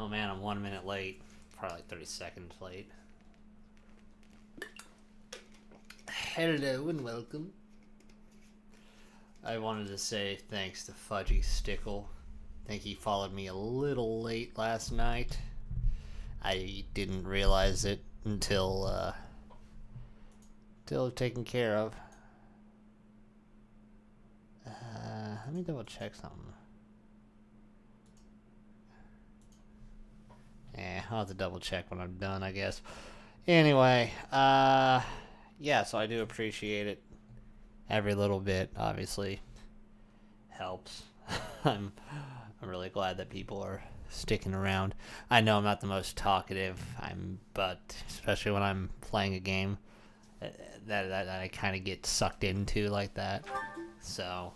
Oh man, I'm 1 minute late. Probably like 30 seconds late. Hello and welcome. I wanted to say thanks to Fudgy Stickle. I think he followed me a little late last night. I didn't realize it until taken care of. Let me double check something. I'll have to double check when I'm done, I guess. Anyway, yeah, so I do appreciate it. Every little bit, obviously, helps. I'm really glad that people are sticking around. I know I'm not the most talkative, but especially when I'm playing a game that I kind of get sucked into like that. So,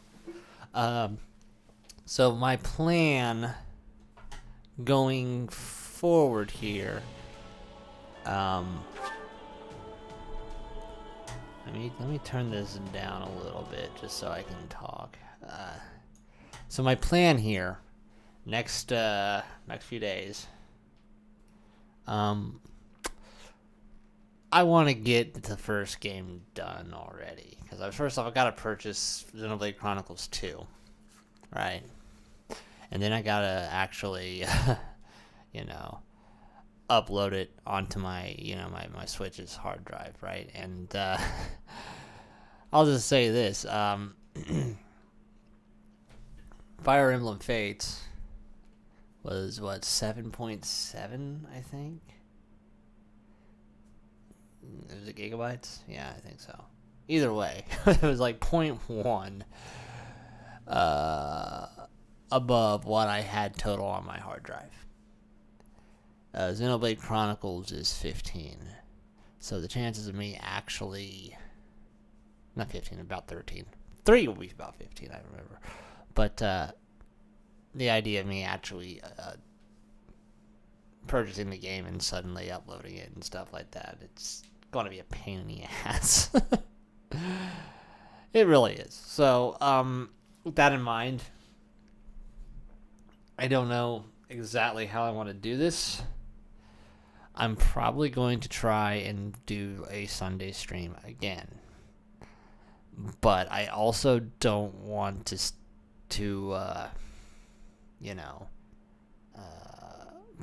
so my plan going forward here. Let me turn this down a little bit just so I can talk. So my plan here, next few days, I want to get the first game done already because first off I gotta purchase Xenoblade Chronicles 2, right? And then I gotta actually, upload it onto my my Switch's hard drive, right? And I'll just say this: Fire Emblem Fates was what 7.7, I think. Was it gigabytes? Yeah, I think so. Either way, it was like point 0.1 above what I had total on my hard drive. Xenoblade Chronicles is 15. So the chances of me actually... Not 15, about 13. 3 will be about 15, I remember. But the idea of me actually purchasing the game and suddenly uploading it and stuff like that, it's going to be a pain in the ass. It really is. So, with that in mind, I don't know exactly how I want to do this. I'm probably going to try and do a Sunday stream again. But I also don't want to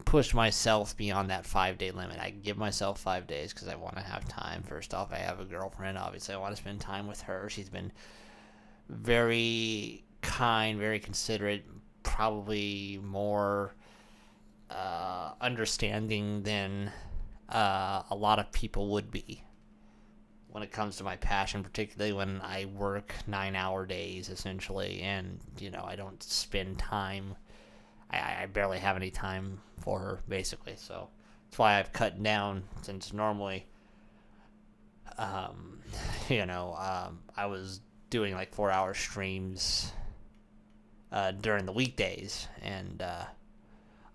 push myself beyond that 5-day limit. I give myself 5 days because I want to have time. First off, I have a girlfriend. Obviously, I want to spend time with her. She's been very kind, very considerate, probably more understanding than a lot of people would be when it comes to my passion, particularly when I work 9-hour days essentially, and I don't spend time. I barely have any time for her basically, so that's why I've cut down. Since normally, I was doing like 4-hour streams during the weekdays, and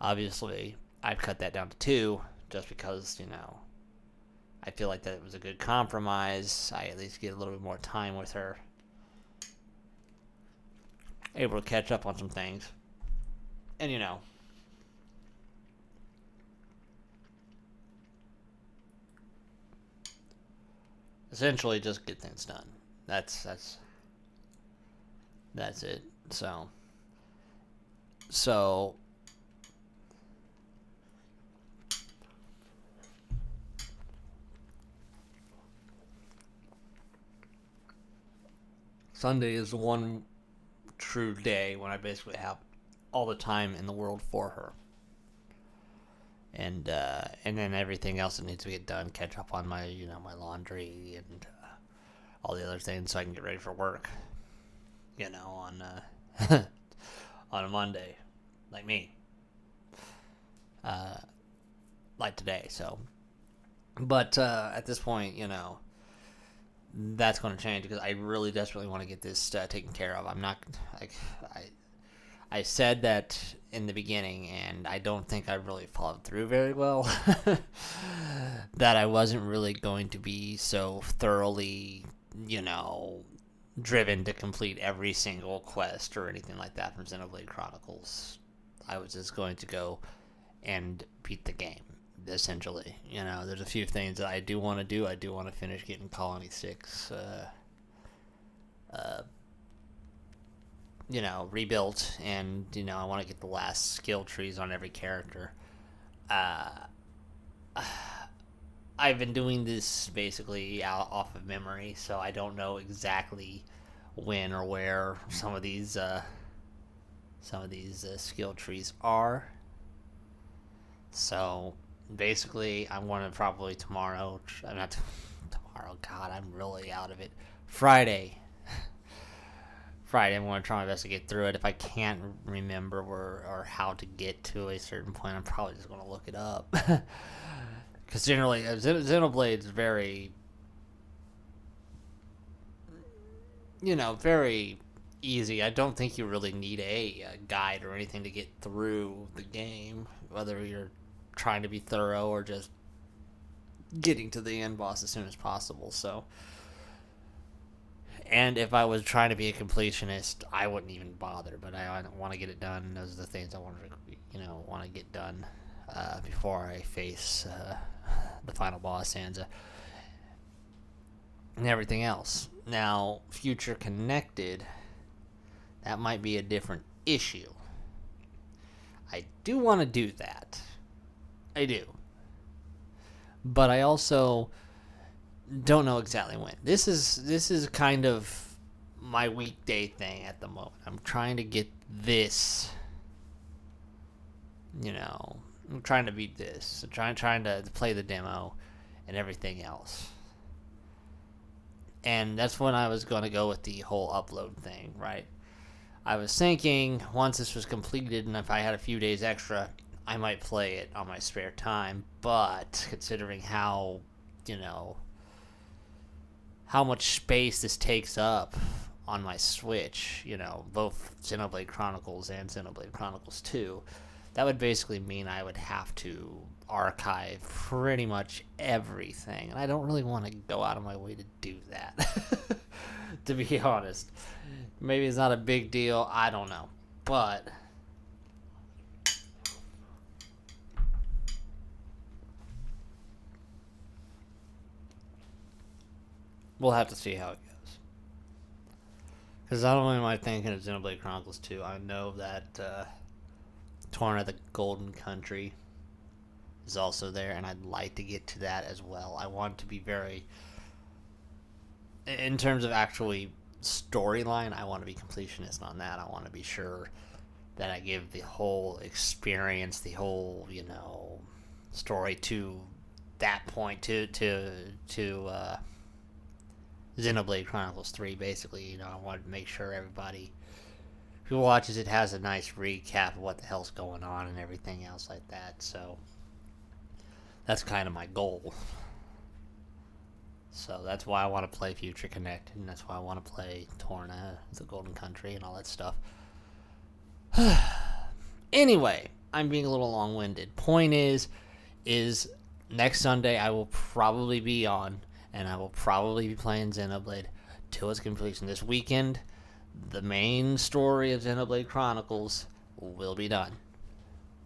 obviously I've cut that down to 2 just because I feel like that was a good compromise. I at least get a little bit more time with her, able to catch up on some things, and essentially just get things done. That's it. So Sunday is the one true day when I basically have all the time in the world for her, and then everything else that needs to get done, catch up on my my laundry and all the other things, so I can get ready for work. On on a Monday, like me, like today. So, but at this point, that's going to change because I really desperately want to get this taken care of. I'm not like I said that in the beginning, and I don't think I really followed through very well. That I wasn't really going to be so thoroughly, driven to complete every single quest or anything like that from Xenoblade Chronicles. I was just going to go and beat the game, essentially. There's a few things that I do want to do. I do want to finish getting Colony 6, rebuilt, and, I want to get the last skill trees on every character. I've been doing this basically off of memory, so I don't know exactly when or where some of these skill trees are. So basically, I'm going to probably tomorrow. Not tomorrow. God, I'm really out of it. Friday. I'm going to try my best to get through it. If I can't remember or how to get to a certain point, I'm probably just going to look it up. Because generally, Xenoblade's very, very easy. I don't think you really need a guide or anything to get through the game, whether you're trying to be thorough or just getting to the end boss as soon as possible. So, and if I was trying to be a completionist, I wouldn't even bother. But I want to get it done. Those are the things I want to get done before I face the final boss, Sansa, and everything else. Now, Future Connected, that might be a different issue. I do want to do that. I do. But I also don't know exactly when. This is kind of my weekday thing at the moment. I'm trying to get this, I'm trying to beat this. I'm trying to play the demo and everything else. And that's when I was going to go with the whole upload thing, right? I was thinking once this was completed and if I had a few days extra, I might play it on my spare time. But considering how, how much space this takes up on my Switch, both Xenoblade Chronicles and Xenoblade Chronicles 2, that would basically mean I would have to archive pretty much everything. And I don't really want to go out of my way to do that, to be honest. Maybe it's not a big deal. I don't know. But we'll have to see how it goes. Because not only am I thinking of Xenoblade Chronicles 2, I know that Torn of the Golden Country is also there, and I'd like to get to that as well. I want to be very, in terms of actually storyline, I want to be completionist on that. I want to be sure that I give the whole experience, the whole, story to that point, to Xenoblade Chronicles 3, basically. I want to make sure everybody who watches it has a nice recap of what the hell's going on and everything else like that. So that's kind of my goal. So that's why I want to play Future Connected, and that's why I want to play Torna, the Golden Country, and all that stuff. Anyway, I'm being a little long-winded. Point is next Sunday I will probably be on, and I will probably be playing Xenoblade till its completion. This weekend, the main story of Xenoblade Chronicles will be done,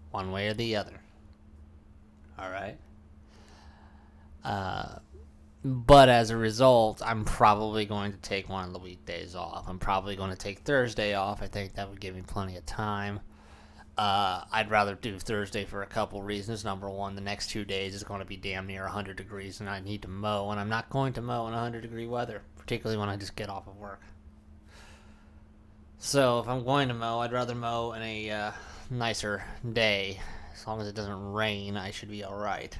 one way or the other. Alright? But as a result, I'm probably going to take one of the weekdays off. I'm probably going to take Thursday off. I think that would give me plenty of time. I'd rather do Thursday for a couple reasons. Number one, the next 2 days is going to be damn near 100 degrees, and I need to mow, and I'm not going to mow in 100-degree weather, particularly when I just get off of work. So if I'm going to mow, I'd rather mow in a nicer day. As long as it doesn't rain, I should be alright.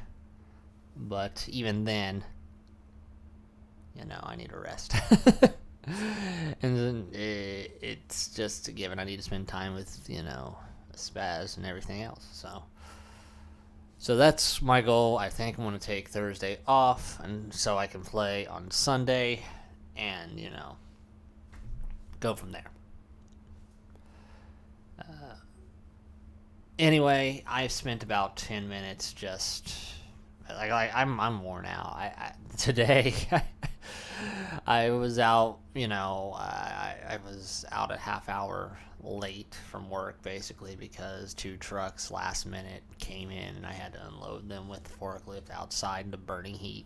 But even then, I need a rest. And then it's just a given. I need to spend time with, Spaz and everything else. So that's my goal. I think I'm going to take Thursday off, and so I can play on Sunday and, go from there. Anyway, I've spent about 10 minutes just... I'm worn out. Today, I was out, I was out a half hour late from work basically because two trucks last minute came in and I had to unload them with the forklift outside in the burning heat.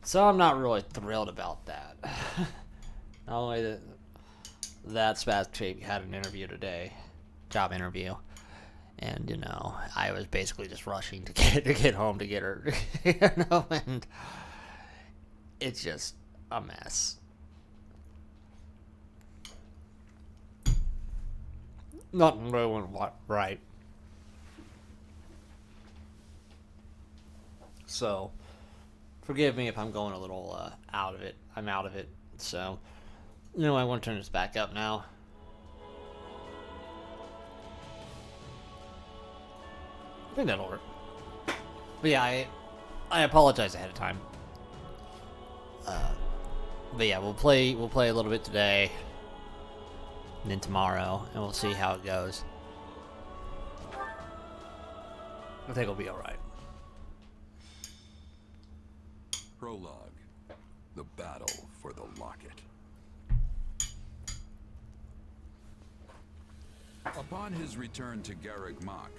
So I'm not really thrilled about that. Not only that Spaz Tape had an interview today, job interview, and I was basically just rushing to get home to get her, and it's just a mess. Nothing really went right. So, forgive me if I'm going a little out of it. I'm out of it. So, I want to turn this back up now. I think that'll work. But yeah, I apologize ahead of time. But yeah, we'll play a little bit today, and then tomorrow, and we'll see how it goes. I think it'll be all right. Prologue: The Battle for the Locket. Upon his return to Garreg Mach,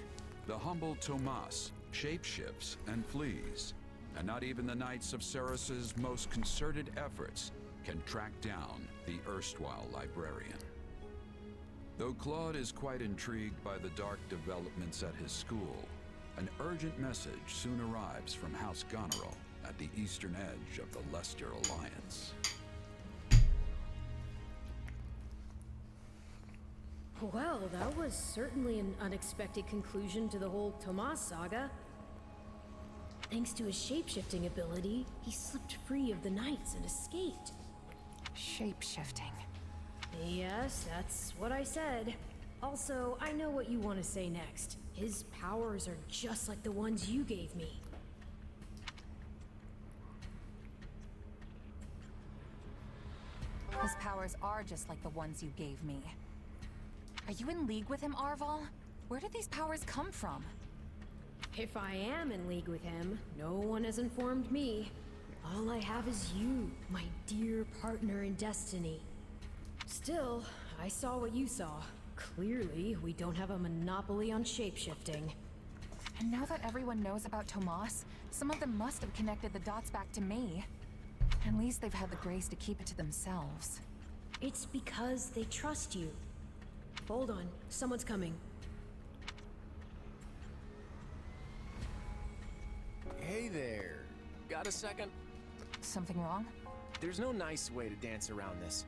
the humble Tomas shapeshifts and flees, and not even the Knights of Ceres's most concerted efforts can track down the erstwhile librarian. Though Claude is quite intrigued by the dark developments at his school, an urgent message soon arrives from House Goneril at the eastern edge of the Leicester Alliance. Well, that was certainly an unexpected conclusion to the whole Tomas saga. Thanks to his shapeshifting ability, he slipped free of the Knights and escaped. Shape-shifting. Yes, that's what I said. Also, I know what you want to say next. His powers are just like the ones you gave me. His powers are just like the ones you gave me. Are you in league with him, Arval? Where did these powers come from? If I am in league with him, no one has informed me. All I have is you, my dear partner in destiny. Still, I saw what you saw. Clearly, we don't have a monopoly on shapeshifting. And now that everyone knows about Tomas, some of them must have connected the dots back to me. At least they've had the grace to keep it to themselves. It's because they trust you. Hold on, someone's coming. Hey there. Got a second? Something wrong? There's no nice way to dance around this.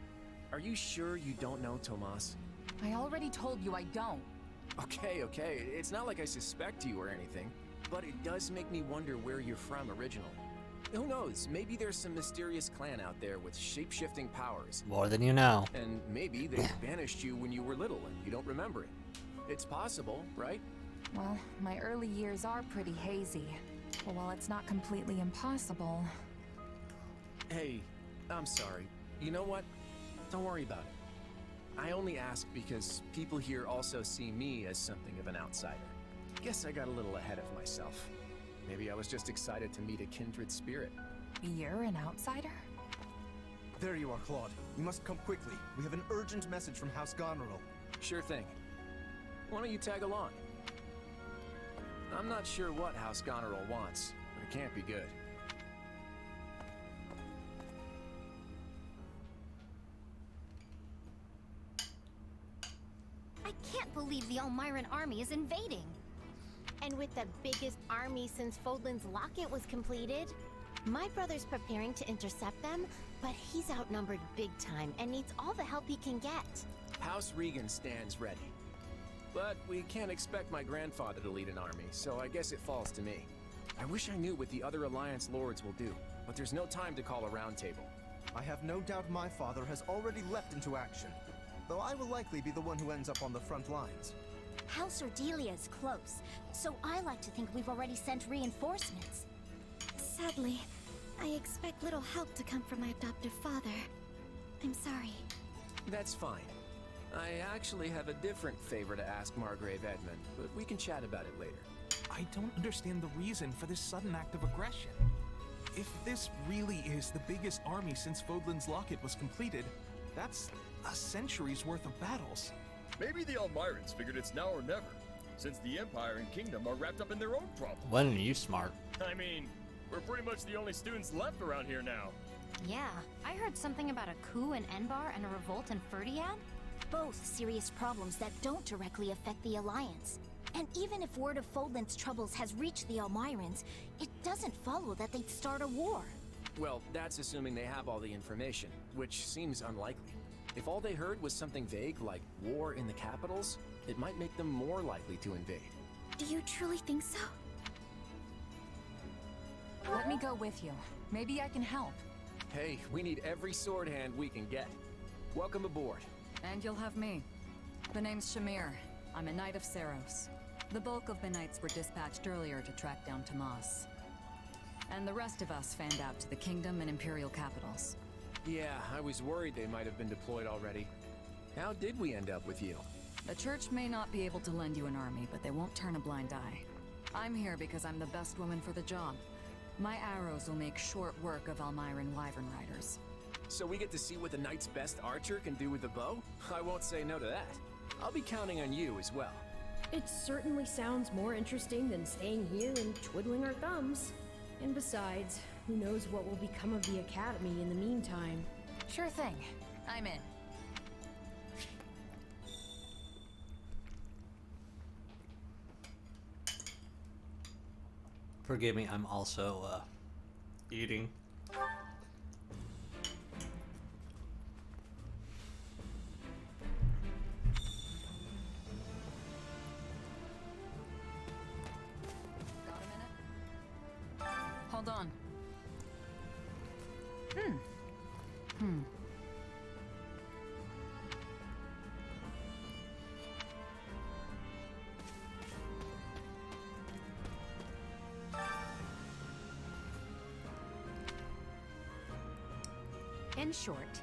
Are you sure you don't know Tomas? I already told you I don't. Okay. It's not like I suspect you or anything, but it does make me wonder where you're from originally. Who knows? Maybe there's some mysterious clan out there with shape-shifting powers. More than you know. And maybe they banished you when you were little and you don't remember it. It's possible, right? Well, my early years are pretty hazy. But while it's not completely impossible... Hey, I'm sorry. You know what? Don't worry about it. I only ask because people here also see me as something of an outsider. Guess I got a little ahead of myself. Maybe I was just excited to meet a kindred spirit. You're an outsider? There you are, Claude. You must come quickly. We have an urgent message from House Goneril. Sure thing. Why don't you tag along? I'm not sure what House Goneril wants, but it can't be good. I can't believe the Almiran army is invading. And with the biggest army since Fodlan's Locket was completed. My brother's preparing to intercept them, but he's outnumbered big time and needs all the help he can get. House Regan stands ready. But we can't expect my grandfather to lead an army, so I guess it falls to me. I wish I knew what the other Alliance lords will do, but there's no time to call a roundtable. I have no doubt my father has already leapt into action, though I will likely be the one who ends up on the front lines. House Ordelia is close, so I like to think we've already sent reinforcements. Sadly, I expect little help to come from my adoptive father. I'm sorry. That's fine. I actually have a different favor to ask Margrave Edmund, but we can chat about it later. I don't understand the reason for this sudden act of aggression. If this really is the biggest army since Fodlan's Locket was completed, that's a century's worth of battles. Maybe the Elmirans figured it's now or never, since the Empire and Kingdom are wrapped up in their own problems. When are you smart? I mean, we're pretty much the only students left around here now. Yeah, I heard something about a coup in Enbar and a revolt in Ferdiad. Both serious problems that don't directly affect the Alliance. And even if word of Fodlan's troubles has reached the Elmirans, it doesn't follow that they'd start a war. Well, that's assuming they have all the information, which seems unlikely. If all they heard was something vague like war in the capitals, it might make them more likely to invade. Do you truly think so? Let me go with you. Maybe I can help. Hey, we need every sword hand we can get. Welcome aboard. And you'll have me. The name's Shamir. I'm a Knight of Saros. The bulk of the Knights were dispatched earlier to track down Tomas. And the rest of us fanned out to the Kingdom and Imperial capitals. Yeah, I was worried they might have been deployed already. How did we end up with you? The Church may not be able to lend you an army, but they won't turn a blind eye. I'm here because I'm the best woman for the job. My arrows will make short work of Elmiran Wyvern Riders. So we get to see what the Knight's best archer can do with the bow? I won't say no to that. I'll be counting on you as well. It certainly sounds more interesting than staying here and twiddling our thumbs. And besides, who knows what will become of the Academy in the meantime. Sure thing. I'm in. Forgive me, I'm also eating. Got a minute? Hold on. In short,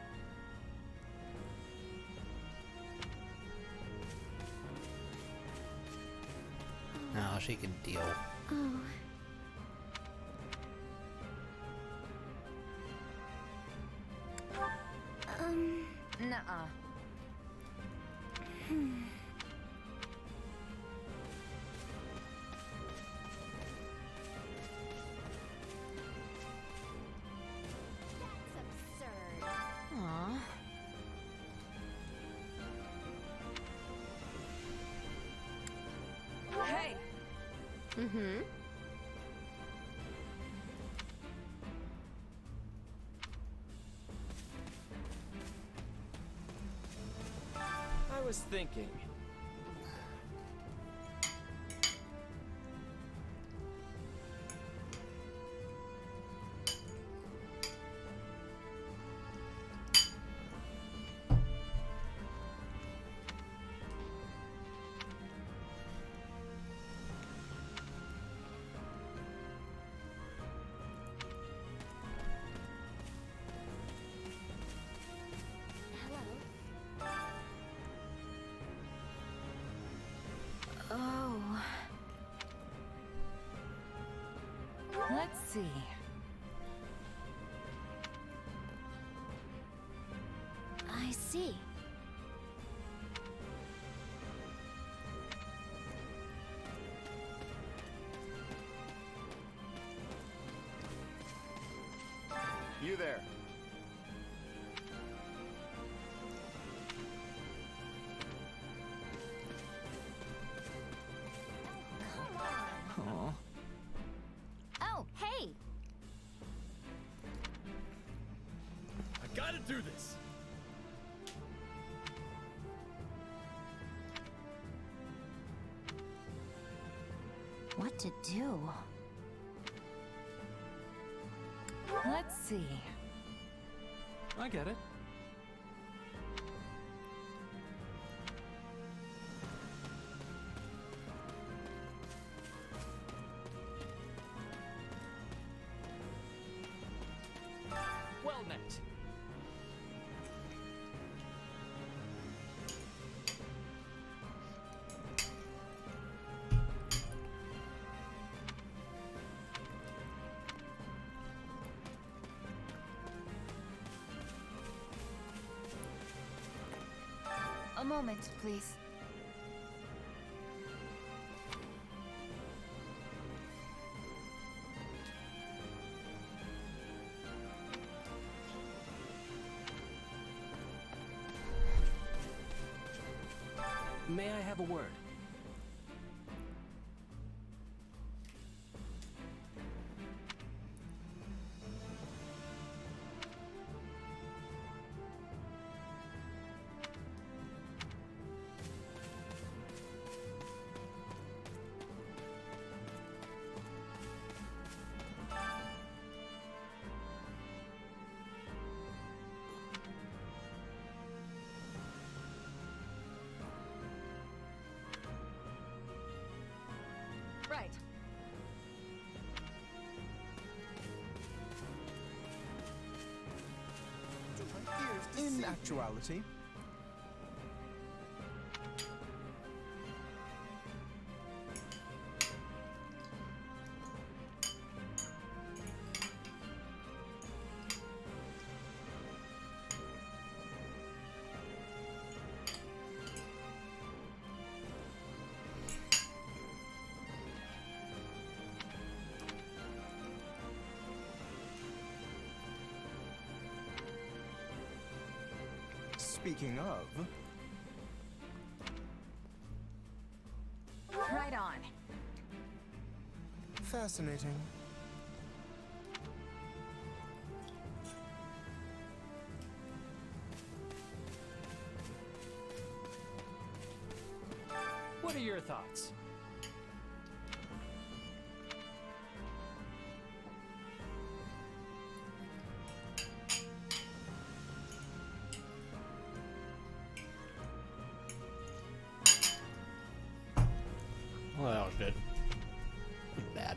No, she can deal. oh, Nuh-uh. That's absurd. aw. Hey! Mm-hmm. I was thinking. Hello? Oh. Let's see. I see. You there. Come on. Oh, hey! I gotta do this! What to do? Let's see. I get it. Well met. moment, please. May I have a word? Right. In actuality, speaking of, Right on. fascinating. What are your thoughts? Well, that was good. Bad.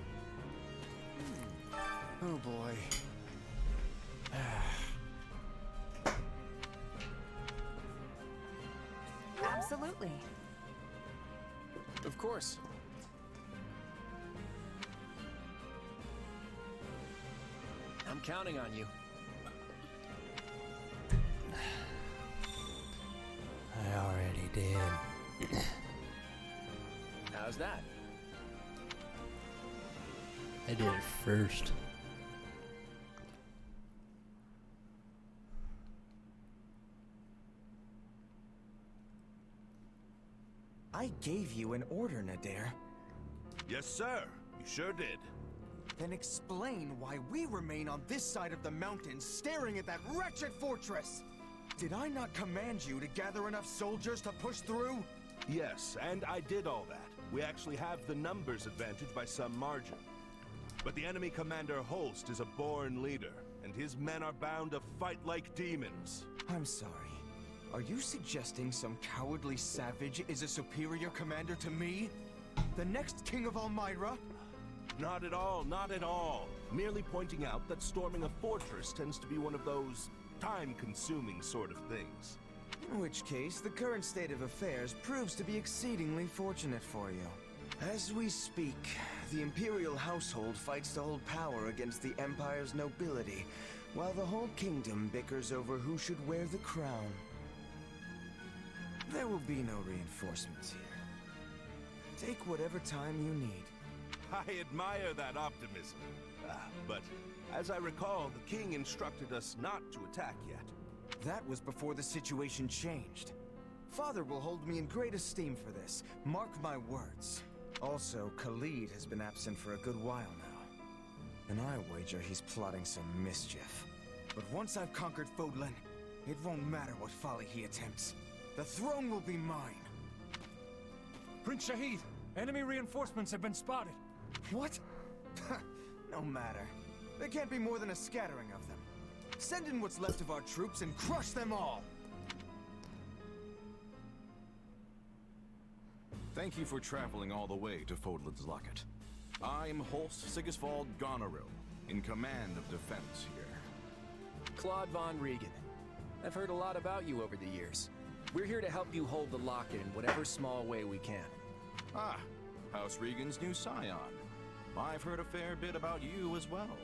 Oh boy. Absolutely. Of course. I'm counting on you. I already did. How's that? I did it first. I gave you an order, Nadir. Yes, sir. You sure did. Then explain why we remain on this side of the mountains staring at that wretched fortress. Did I not command you to gather enough soldiers to push through? Yes, and I did all that. We actually have the numbers advantage by some margin. But the enemy commander Holst is a born leader, and his men are bound to fight like demons. I'm sorry. Are you suggesting some cowardly savage is a superior commander to me? The next king of Elmyra? Not at all, not at all. Merely pointing out that storming a fortress tends to be one of those time-consuming sort of things. In which case, the current state of affairs proves to be exceedingly fortunate for you. As we speak, the Imperial household fights to hold power against the Empire's nobility, while the whole kingdom bickers over who should wear the crown. There will be no reinforcements here. Take whatever time you need. I admire that optimism. But as I recall, the king instructed us not to attack yet. That was before the situation changed. Father will hold me in great esteem for this. Mark my words. Also, Khalid has been absent for a good while now. And I wager he's plotting some mischief. But once I've conquered Fodlan, it won't matter what folly he attempts. The throne will be mine. Prince Shahid, enemy reinforcements have been spotted. What? No matter. There can't be more than a scattering of them. Send in what's left of our troops and crush them all! Thank you for traveling all the way to Fodlan's Locket. I'm Holst Sigisvald Goneril, in command of defense here. Claude von Regan. I've heard a lot about you over the years. We're here to help you hold the locket in whatever small way we can. Ah, House Regan's new scion. I've heard a fair bit about you as well.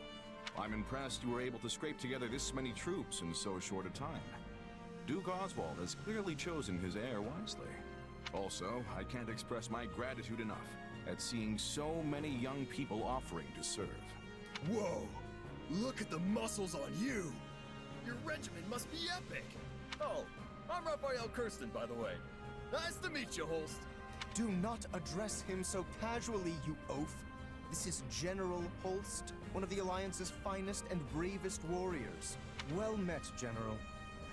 I'm impressed you were able to scrape together this many troops in so short a time. Duke Oswald has clearly chosen his heir wisely. Also, I can't express my gratitude enough at seeing so many young people offering to serve. Whoa! Look at the muscles on you! Your regiment must be epic! Oh, I'm Raphael Kirsten, by the way. Nice to meet you, Holst. Do not address him so casually, you oaf. This is General Holst, one of the Alliance's finest and bravest warriors. Well met, General.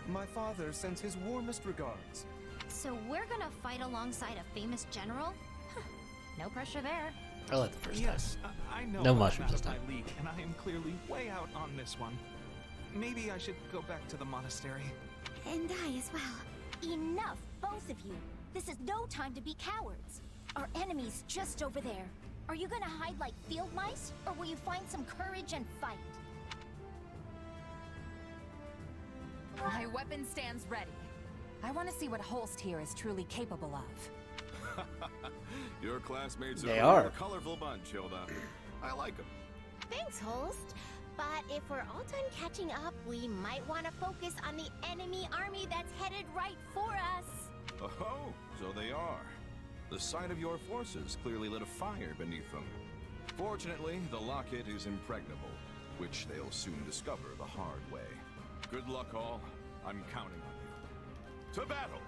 My father sends his warmest regards. So we're gonna fight alongside a famous general? Huh, no pressure there. I like the first Yes, time. I know No I'm mushrooms out this of my time. league, and I am clearly way out on this one. Maybe I should go back to the monastery. And I as well. Enough, both of you. This is no time to be cowards. Our enemy's just over there. Are you gonna hide like field mice, or will you find some courage and fight? My weapon stands ready. I want to see what Holst here is truly capable of. Your classmates They are are. a colorful bunch, Hilda. I like them. Thanks, Holst. But if we're all done catching up, we might want to focus on the enemy army that's headed right for us. Oh, so they are. The sight of your forces clearly lit a fire beneath them. Fortunately, the locket is impregnable, which they'll soon discover the hard way. Good luck, all. I'm counting on you. To battle!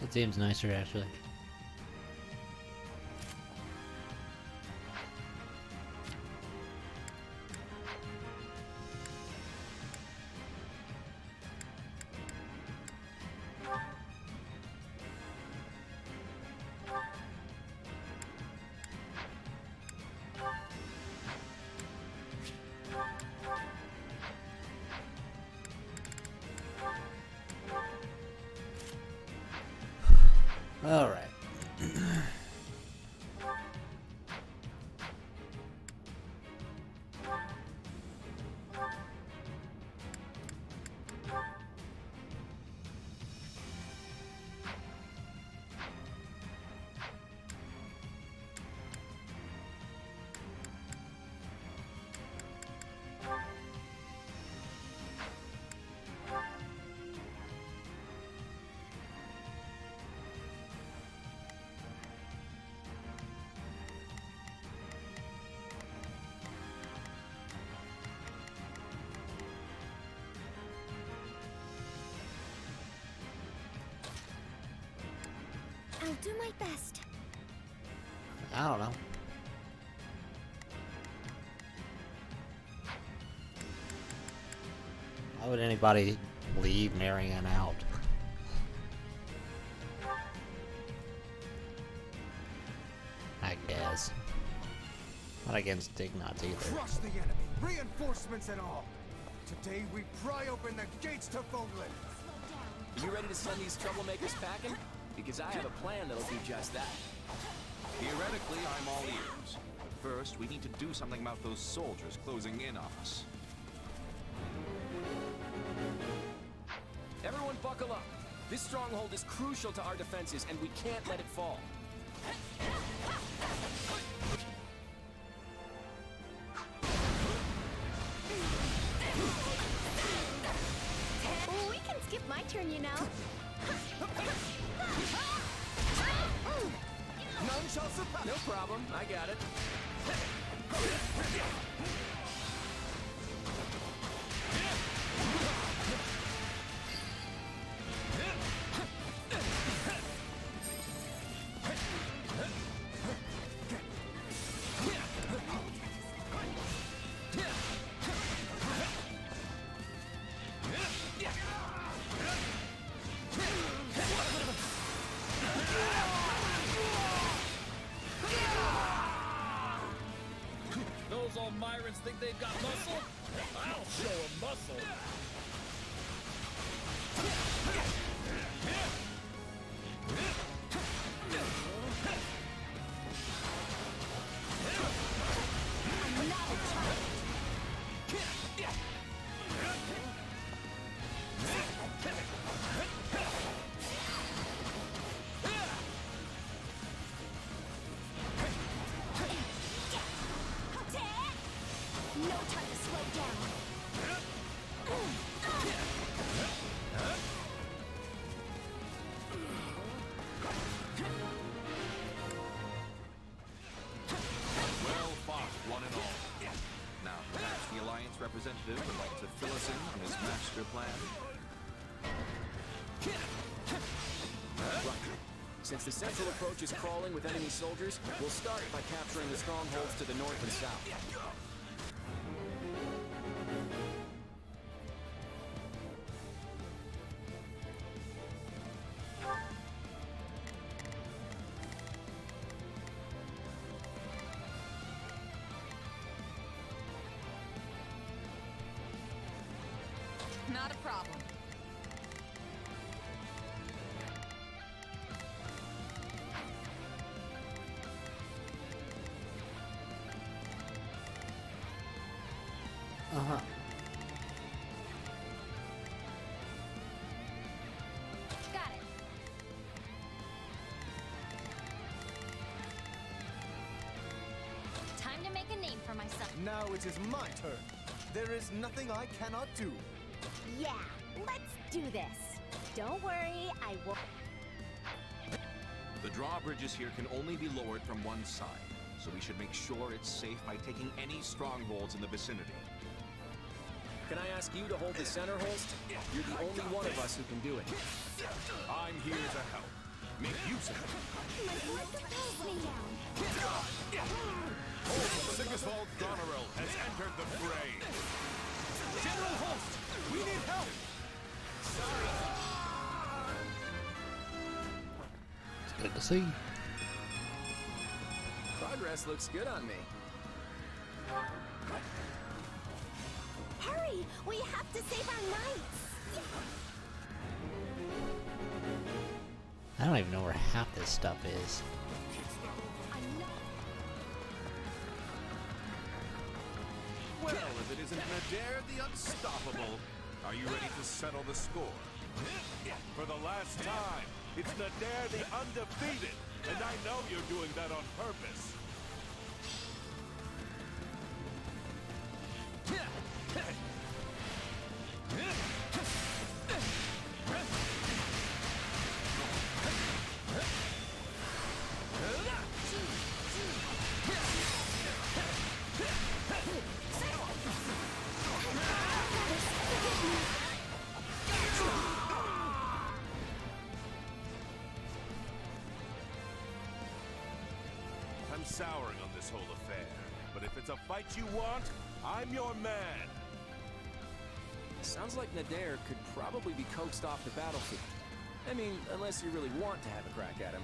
It seems nicer, actually. All right. I'll do my best. I don't know. Why would anybody leave Marianne out? I guess. Not against Dignots either. Crush the enemy, reinforcements and all. Today we pry open the gates to Fodlan. You ready to send these troublemakers packing? Because I have a plan that'll do just that. Theoretically, I'm all ears. First, we need to do something about those soldiers closing in on us. Everyone buckle up. This stronghold is crucial to our defenses, and we can't let it fall. Oh, we can skip my turn, you know. None shall surpass. No problem, I got it. Those old Myrans think they've got muscle? I'll show 'em muscle. No time to slow down. Well fought, one and all. Now, perhaps the Alliance representative would like to fill us in on his master plan? Right. Since the central approach is crawling with enemy soldiers, we'll start by capturing the strongholds to the north and south. Not a problem. Uh-huh. Got it. Time to make a name for myself. Now it is my turn. There is nothing I cannot do. Yeah, let's do this. Don't worry, I won't. The drawbridges here can only be lowered from one side, so we should make sure it's safe by taking any strongholds in the vicinity. Can I ask you to hold the center, Holst? You're the only one of us who can do it. I'm here to help. Make use of it. My blood pulls me down. Sigiswald Goneril has entered the fray. General Holst, we need help. It's good to see. Progress looks good on me. Hurry! We have to save our knights! I don't even know where half this stuff is. Well, if it isn't Nadir the Unstoppable, are you ready to settle the score? For the last time, it's Nadir the Undefeated, and I know you're doing that on purpose. I'm souring on this whole affair, but if it's a fight you want, I'm your man. Sounds like Nadir could probably be coaxed off the battlefield. I mean, unless you really want to have a crack at him.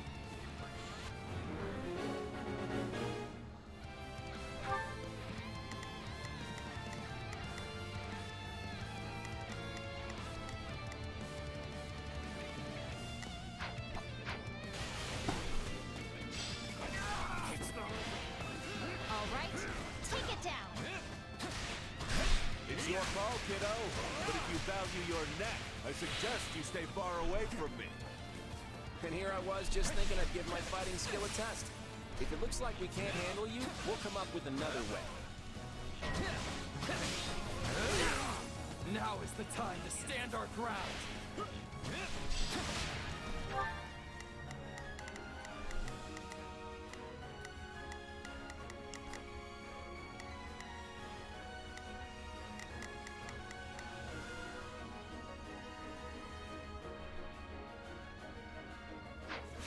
All kiddo. But if you value your neck, I suggest you stay far away from me. And here I was just thinking I'd give my fighting skill a test. If it looks like we can't handle you, we'll come up with another way. Now is the time to stand our ground.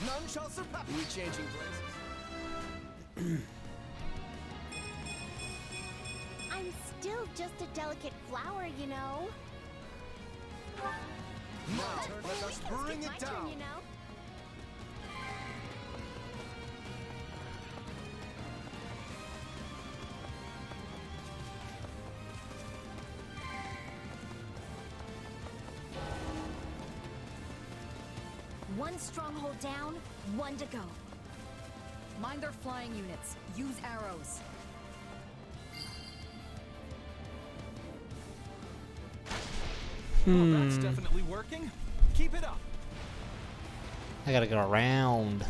None shall surpass. We changing places? I'm still just a delicate flower, you know. My turn. Let us bring it down. You know? One stronghold down, one to go. Mind their flying units. Use arrows. Well, that's definitely working. Keep it up. I gotta go around.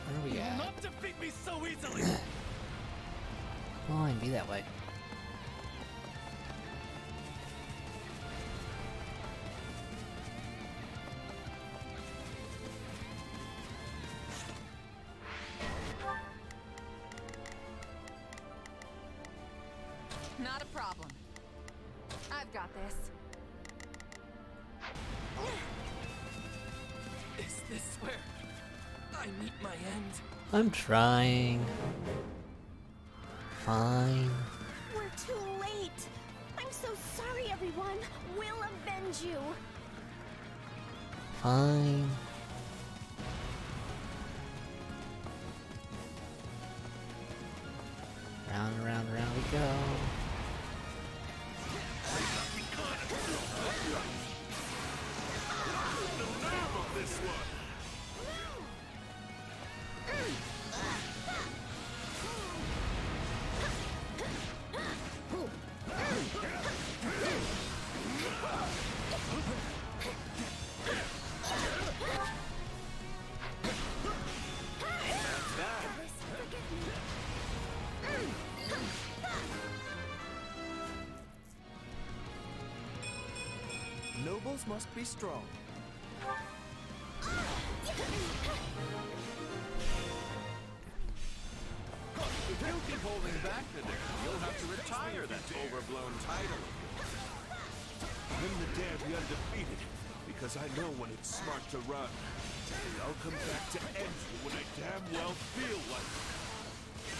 Where are we You will at? not defeat me so easily. Fine, be that way. Not a problem. I've got this. Is this where I meet my end? I'm trying. Fine. We're too late. I'm so sorry, everyone. We'll avenge you. Fine. Round and round and round we go. The nerve of this one! Nobles must be strong. If you keep holding back today, you'll have to retire that overblown title. I'm the dare be undefeated, because I know when it's smart to run. And I'll come back to end you when I damn well feel like it.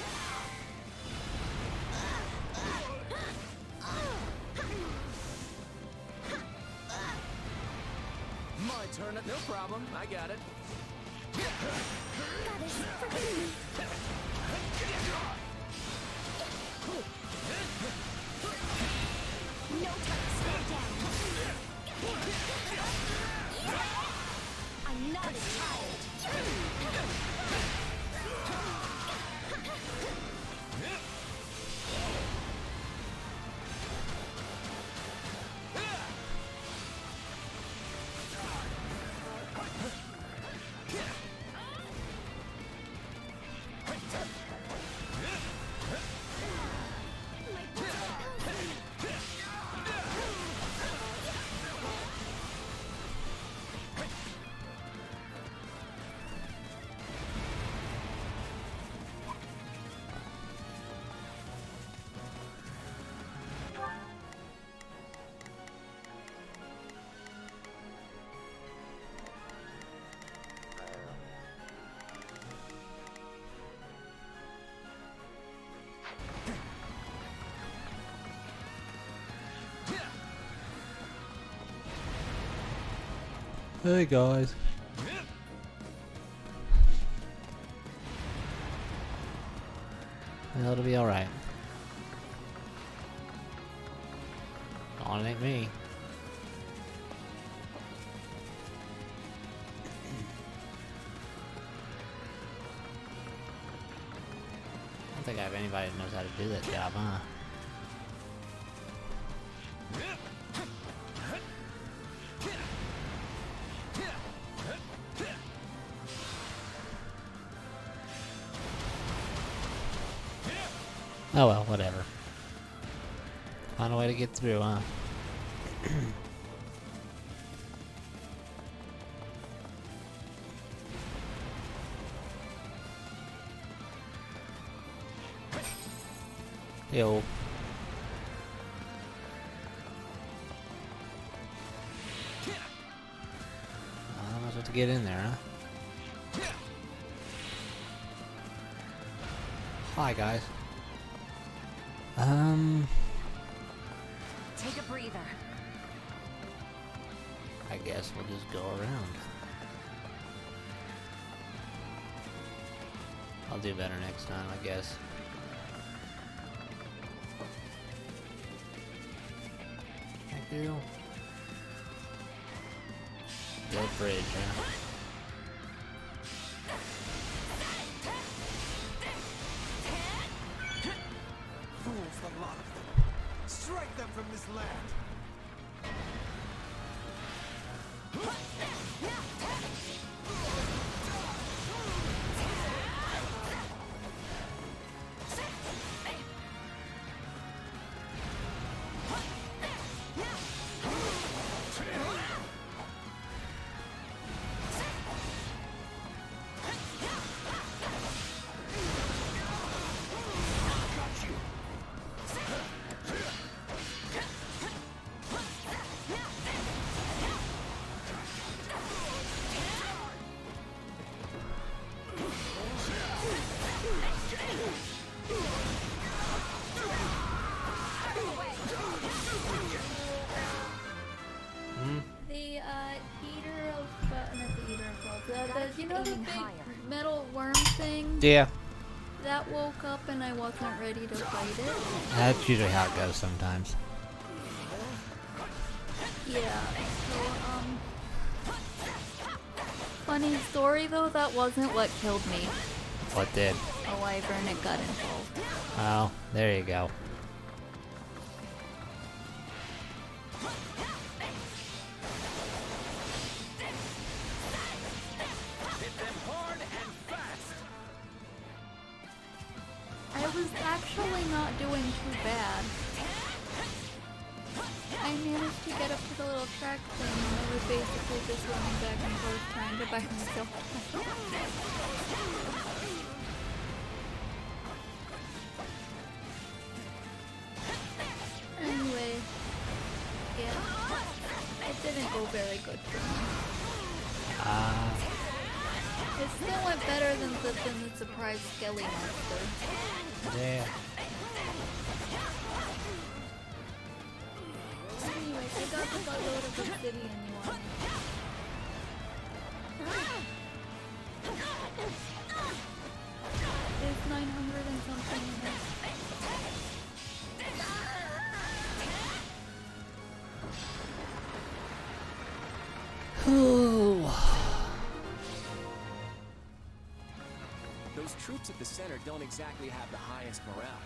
My turn. No problem. I got it. Goddess, forgive me. No time to slow down. I'm not a child. Hey guys. Well, it'll be alright. Oh, it ain't me. don't think I have anybody that knows how to do that job, huh? Oh well, whatever. Find a way to get through, huh? Yo. I'm supposed to get in there, huh? Hi, guys. Take a breather. I guess we'll just go around. I'll do better next time, I guess. Thank you. Good bridge, huh? Fools, the lot of them. Strike them from this land. You know the big metal worm thing? Yeah. That woke up and I wasn't ready to fight it. That's usually how it goes sometimes. Yeah, so, funny story though, that wasn't what killed me. What did? A wyvern, it got involved. Oh, there you go. I was actually not doing too bad. I managed to get up to the little track thing and I was basically just running back and forth trying to buy myself. Anyway, yeah, it didn't go very good for me. It still went better than the surprise skelly monster. Yeah. Anyway, I got the buttload of obsidian you wanted. There's 900 and something in it. Those troops at the center don't exactly have the highest morale.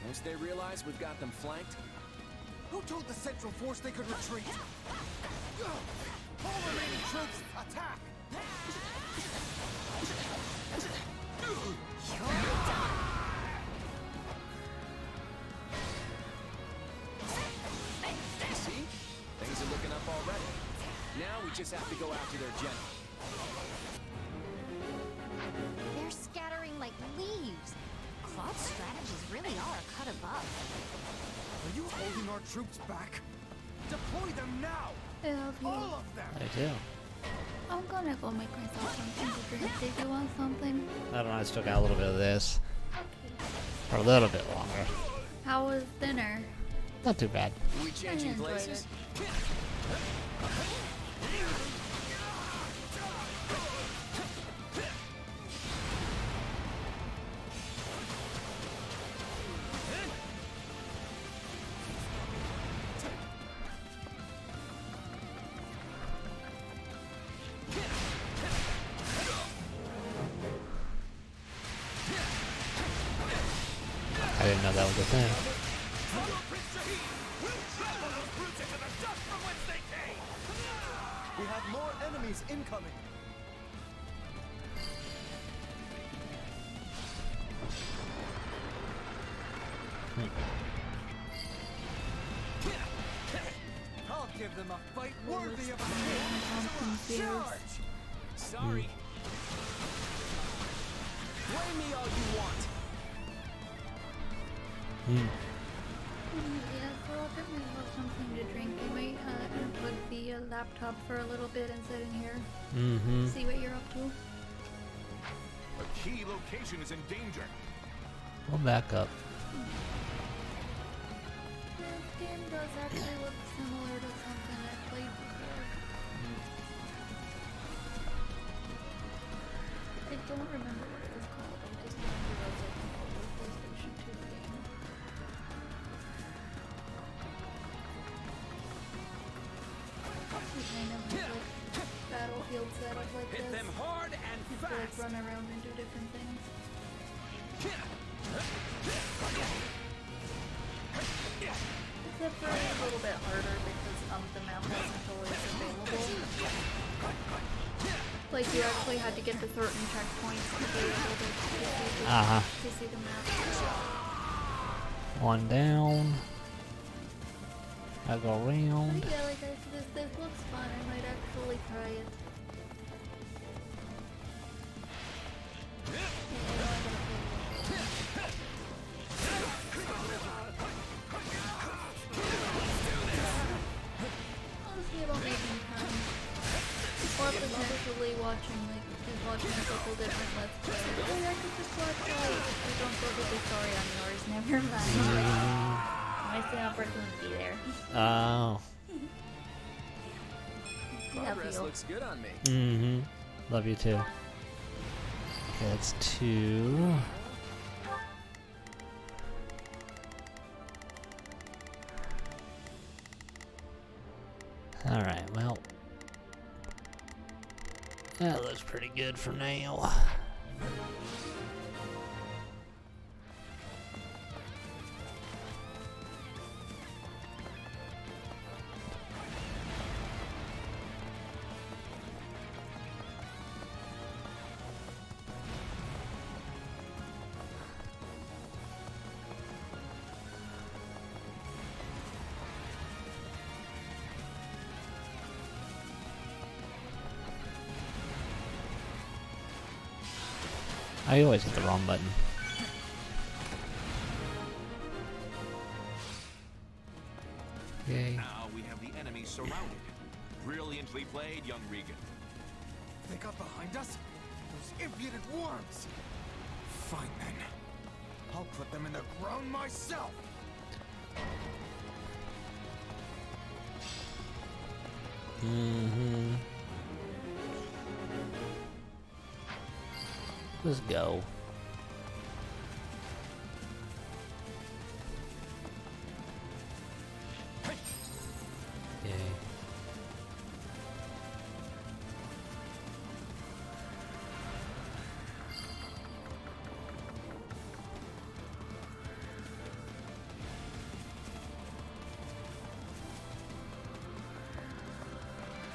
Once they realize we've got them flanked... Who told the Central Force they could retreat? All remaining troops, attack! See? Things are looking up already. Now we just have to go after their general. They're scattering like leaves. Claude's strategies really are a cut above. Are you holding our troops back? Deploy them now! I love you. All of them! I do. I'm gonna go make myself something to drink. Did you want something? I don't know, I still got a little bit of this. Okay. For a little bit longer. How was dinner? Not too bad. We changing enjoyed places? didn't know that was a thing. We have more enemies incoming. I'll give them a fight worthy of a king. Charge! Sorry. Blame me all you want. Yeah, so I'll get myself something to drink. I might unplug the laptop for a little bit and sit in here. See what you're up to. A key location is in danger. We'll back up. This game does actually look similar to something I played before. I don't remember what it was called. I just remember it was like an older PlayStation 2 game. Kind of like battlefield setup like Hit this. them hard and You fast. can like run around and do different things. Except for a little bit harder because the map wasn't always available. Like you actually had to get to certain checkpoints to be able to see the map. One down. I go around. Yeah, like this looks fun. I might actually try it. Honestly, about making time. Or potentially watching, just watching a couple different Let's Plays. Or I could just watch, I don't go to the story on yours, never mind. I still have Brooklyn to be there. Oh. Progress looks good on me. Love you too. Okay, that's 2. Alright, well. That looks pretty good for now. I always hit the wrong button. Yay. Now we have the enemy surrounded. Brilliantly played, young Regan. They got behind us? Those impudent worms! Fine then. I'll put them in the ground myself! Let's go. Yay.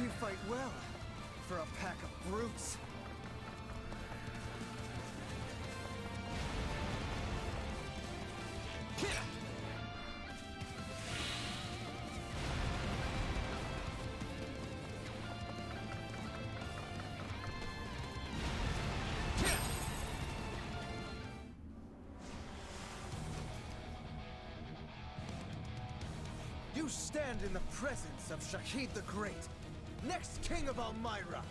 You fight well, for a pack of brutes. You stand in the presence of Shahid the Great, next king of Elmyra.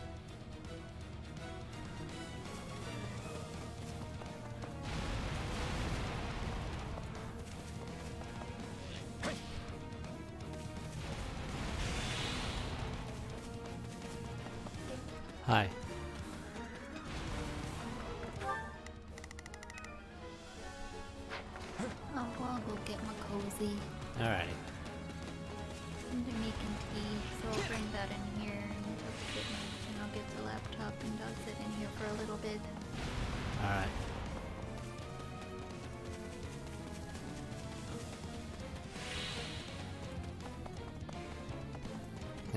Hi. I'll go get my cozy. Alrighty. I'm making tea, so I'll bring that in here and I'll get the laptop and I'll sit in here for a little bit. Alright.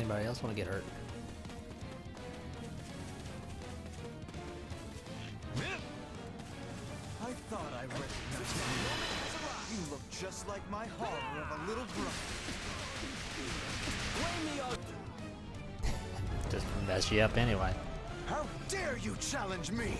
Anybody else want to get hurt? I thought I recognized you. You look just like my horror of a little brother. Blame me on... Just mess you up anyway. How dare you challenge me?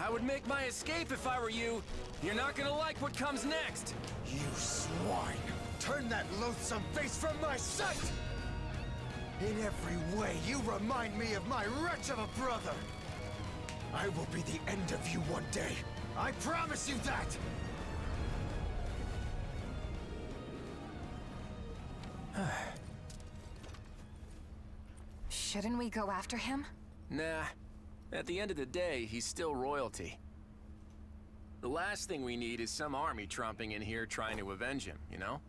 I would make my escape if I were you. You're not gonna like what comes next. You swine! Turn that loathsome face from my sight! In every way, you remind me of my wretch of a brother! I will be the end of you one day. I promise you that! Shouldn't we go after him? Nah. At the end of the day, he's still royalty. The last thing we need is some army tromping in here trying to avenge him, you know?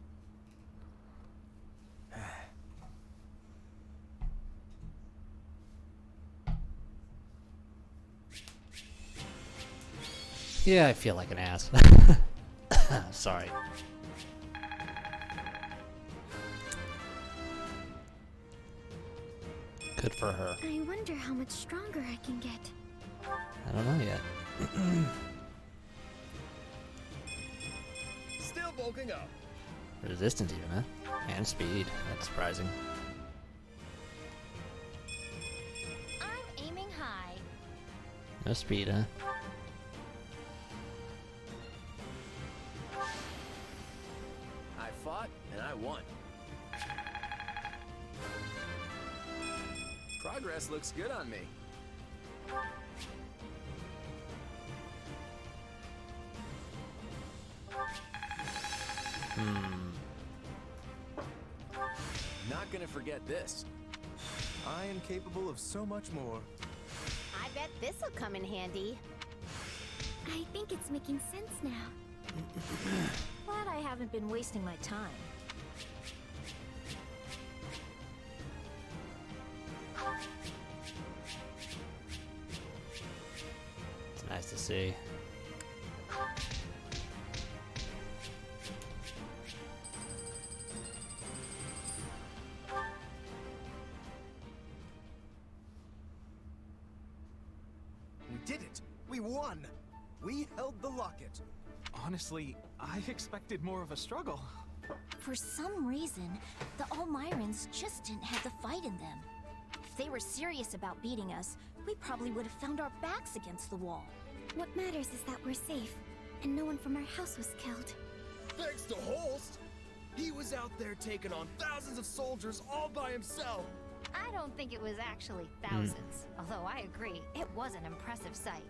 Yeah, I feel like an ass. Sorry. Good for her. I wonder how much stronger I can get. I don't know yet. Still bulking up. Resistance even, huh? And speed. That's surprising. I'm aiming high. No speed, huh? I fought, and I won. Progress looks good on me. Not gonna forget this. I am capable of so much more. I bet this'll come in handy. I think it's making sense now. Glad I haven't been wasting my time. It's nice to see. We did it! We won! We held the locket. Honestly, I expected more of a struggle. For some reason, the Almirans just didn't have the fight in them. If they were serious about beating us, we probably would have found our backs against the wall. What matters is that we're safe, and no one from our house was killed. Thanks to Holst! He was out there taking on thousands of soldiers all by himself. I don't think it was actually thousands, although I agree, it was an impressive sight.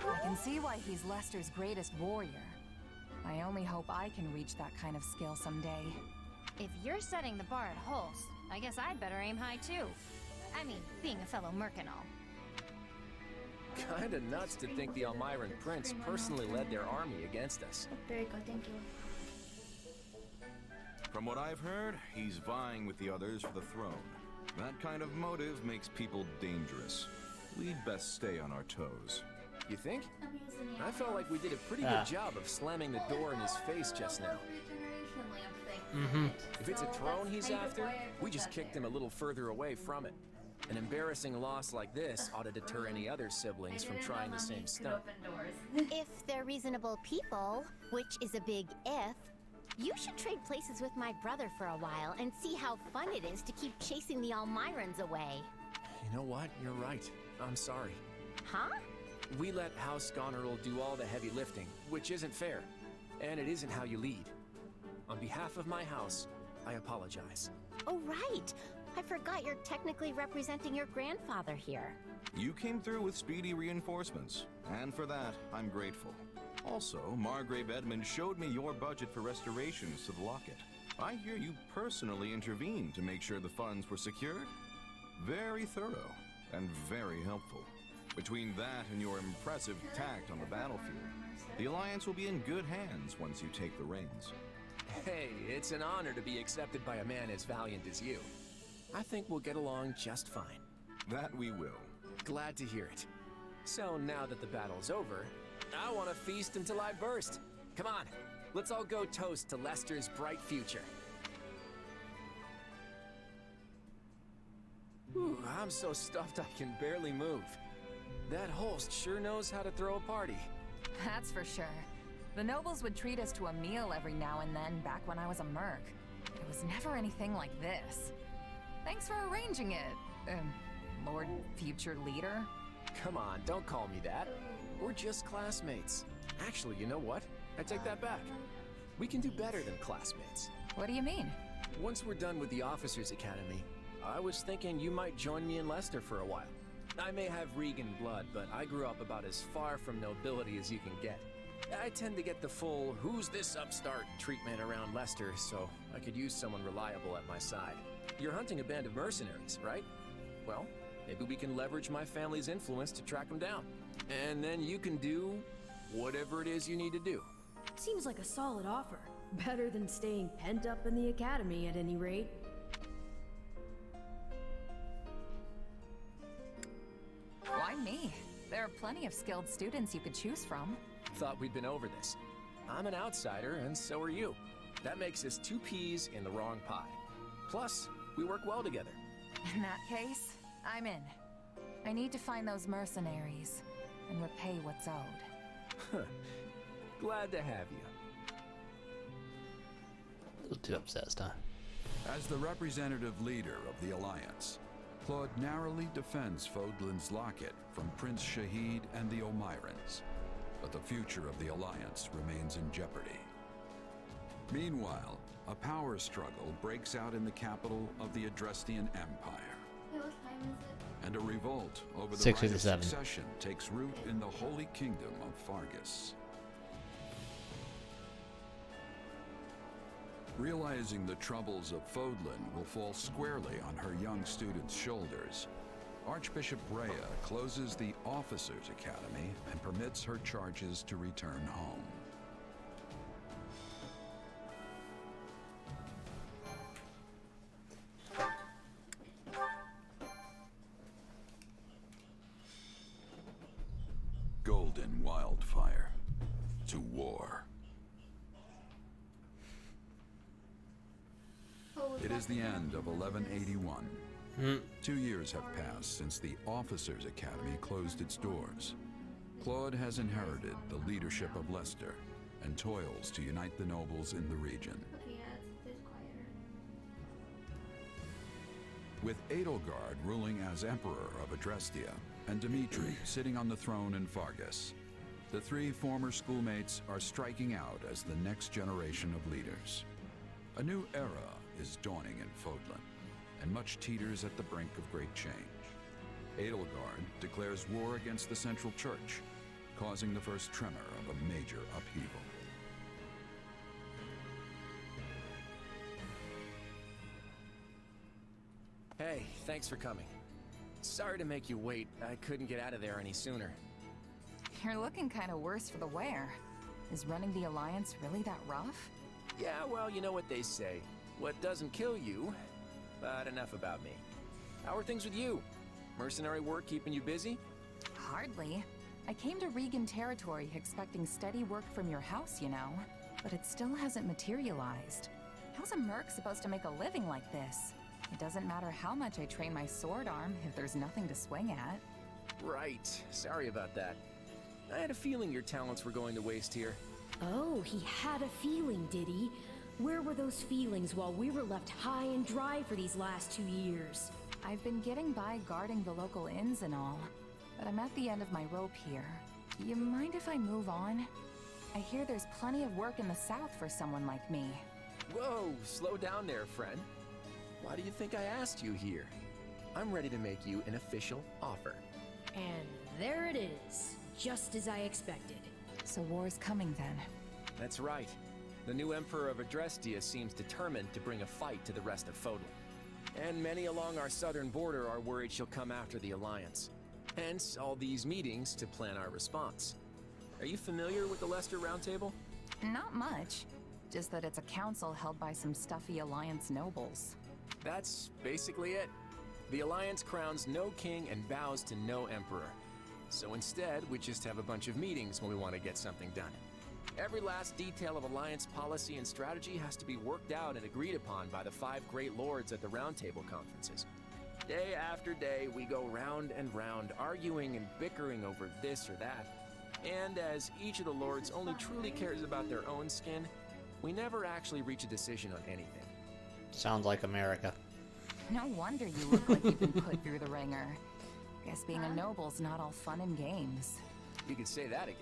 I can see why he's Lester's greatest warrior. I only hope I can reach that kind of skill someday. If you're setting the bar at Holst, I guess I'd better aim high too. I mean, being a fellow merc and all. Kinda nuts to think the Almiran Prince personally led their army against us. Very good, thank you. From what I've heard, he's vying with the others for the throne. That kind of motive makes people dangerous. We'd best stay on our toes. You think? I felt like we did a pretty good job of slamming the door in his face just now. If it's a throne he's after, we just kicked him a little further away from it. An embarrassing loss like this ought to deter any other siblings from trying the same stunt. If they're reasonable people, which is a big if, you should trade places with my brother for a while and see how fun it is to keep chasing the Almirans away. You know what? You're right. I'm sorry. Huh? We let House Goneril do all the heavy lifting, which isn't fair. And it isn't how you lead. On behalf of my house, I apologize. Oh, right. I forgot you're technically representing your grandfather here. You came through with speedy reinforcements, and for that, I'm grateful. Also, Margrave Edmund showed me your budget for restorations to the locket. I hear you personally intervened to make sure the funds were secured. Very thorough, and very helpful. Between that and your impressive tact on the battlefield, the Alliance will be in good hands once you take the reins. Hey, it's an honor to be accepted by a man as valiant as you. I think we'll get along just fine. That we will. Glad to hear it. So now that the battle's over, I want to feast until I burst. Come on, let's all go toast to Lester's bright future. Ooh, I'm so stuffed I can barely move. That host sure knows how to throw a party. That's for sure. The nobles would treat us to a meal every now and then back when I was a merc. It was never anything like this. Thanks for arranging it, Lord Future Leader. Come on, don't call me that. We're just classmates. Actually, you know what? I take that back. We can do better than classmates. What do you mean? Once we're done with the Officers Academy, I was thinking you might join me in Lester for a while. I may have Regan blood, but I grew up about as far from nobility as you can get. I tend to get the full, who's this upstart treatment around Lester, so I could use someone reliable at my side. You're hunting a band of mercenaries, right? Well, maybe we can leverage my family's influence to track them down. And then you can do whatever it is you need to do. Seems like a solid offer. Better than staying pent up in the academy at any rate. Why me? There are plenty of skilled students you could choose from. Thought we'd been over this. I'm an outsider, and so are you. That makes us two peas in the wrong pie. Plus, we work well together. In that case, I'm in. I need to find those mercenaries and repay what's owed. Glad to have you. A little too obsessed, huh? As the representative leader of the Alliance, Claude narrowly defends Fodlan's locket from Prince Shahid and the Omirans, but the future of the Alliance remains in jeopardy. Meanwhile, a power struggle breaks out in the capital of the Adrestian Empire, and a revolt over the right of succession takes root in the Holy Kingdom of Fargus. Realizing the troubles of Fodlan will fall squarely on her young students' shoulders, Archbishop Rhea closes the Officers' Academy and permits her charges to return home. Golden wildfire to war. It is the end of 1181. 2 years have passed since the Officers' Academy closed its doors. Claude has inherited the leadership of Leicester and toils to unite the nobles in the region. With Edelgard ruling as Emperor of Adrestia and Dimitri sitting on the throne in Fargus, the three former schoolmates are striking out as the next generation of leaders. A new era is dawning in Fodlan, and much teeters at the brink of great change. Edelgard declares war against the Central Church, causing the first tremor of a major upheaval. Hey, thanks for coming. Sorry to make you wait. I couldn't get out of there any sooner. You're looking kind of worse for the wear. Is running the Alliance really that rough? Yeah, well, you know what they say. What doesn't kill you. But enough about me. How are things with you? Mercenary work keeping you busy? Hardly. I came to Regan territory expecting steady work from your house, you know. But it still hasn't materialized. How's a merc supposed to make a living like this? It doesn't matter how much I train my sword arm if there's nothing to swing at. Right. Sorry about that. I had a feeling your talents were going to waste here. Oh, he had a feeling, did he? Where were those feelings while we were left high and dry for these last 2 years? I've been getting by guarding the local inns and all, but I'm at the end of my rope here. You mind if I move on? I hear there's plenty of work in the south for someone like me. Whoa, slow down there, friend. Why do you think I asked you here? I'm ready to make you an official offer. And there it is, just as I expected. So war's coming then. That's right. The new Emperor of Adrestia seems determined to bring a fight to the rest of Fodlan. And many along our southern border are worried she'll come after the Alliance. Hence, all these meetings to plan our response. Are you familiar with the Leicester Roundtable? Not much. Just that it's a council held by some stuffy Alliance nobles. That's basically it. The Alliance crowns no king and bows to no emperor. So instead, we just have a bunch of meetings when we want to get something done. Every last detail of Alliance policy and strategy has to be worked out and agreed upon by the 5 great lords at the Roundtable conferences. Day after day, we go round and round, arguing and bickering over this or that. And as each of the lords only truly cares about their own skin, we never actually reach a decision on anything. Sounds like America. No wonder you look like you've been put through the ringer. Guess being a noble's not all fun and games. You could say that again.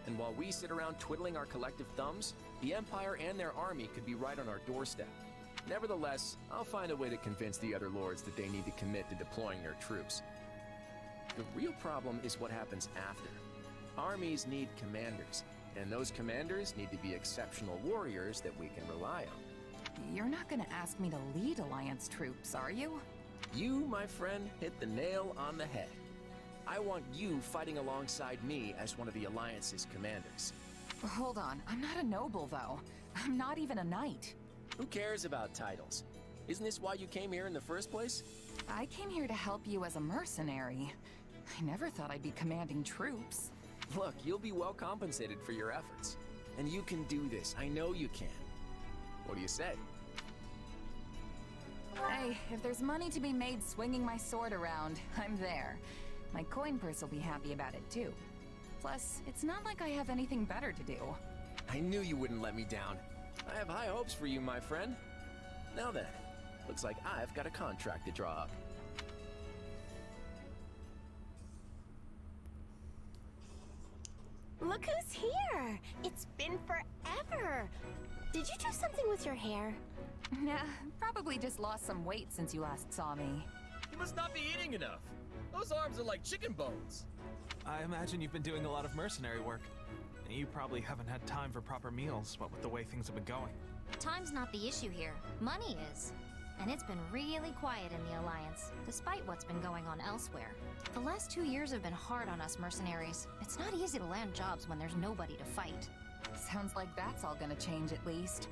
And while we sit around twiddling our collective thumbs, the Empire and their army could be right on our doorstep. Nevertheless, I'll find a way to convince the other lords that they need to commit to deploying their troops. The real problem is what happens after. Armies need commanders, and those commanders need to be exceptional warriors that we can rely on. You're not gonna ask me to lead Alliance troops, are you? You, my friend, hit the nail on the head. I want you fighting alongside me as one of the Alliance's commanders. Hold on, I'm not a noble, though. I'm not even a knight. Who cares about titles? Isn't this why you came here in the first place? I came here to help you as a mercenary. I never thought I'd be commanding troops. Look, you'll be well compensated for your efforts. And you can do this, I know you can. What do you say? Hey, if there's money to be made swinging my sword around, I'm there. My coin purse will be happy about it too. Plus, it's not like I have anything better to do. I knew you wouldn't let me down. I have high hopes for you, my friend. Now then, looks like I've got a contract to draw up. Look who's here! It's been forever! Did you do something with your hair? Nah, probably just lost some weight since you last saw me. You must not be eating enough. Those arms are like chicken bones. I imagine you've been doing a lot of mercenary work. And you probably haven't had time for proper meals, what with the way things have been going. Time's not the issue here. Money is. And it's been really quiet in the Alliance, despite what's been going on elsewhere. The last 2 years have been hard on us mercenaries. It's not easy to land jobs when there's nobody to fight. Sounds like that's all gonna change at least.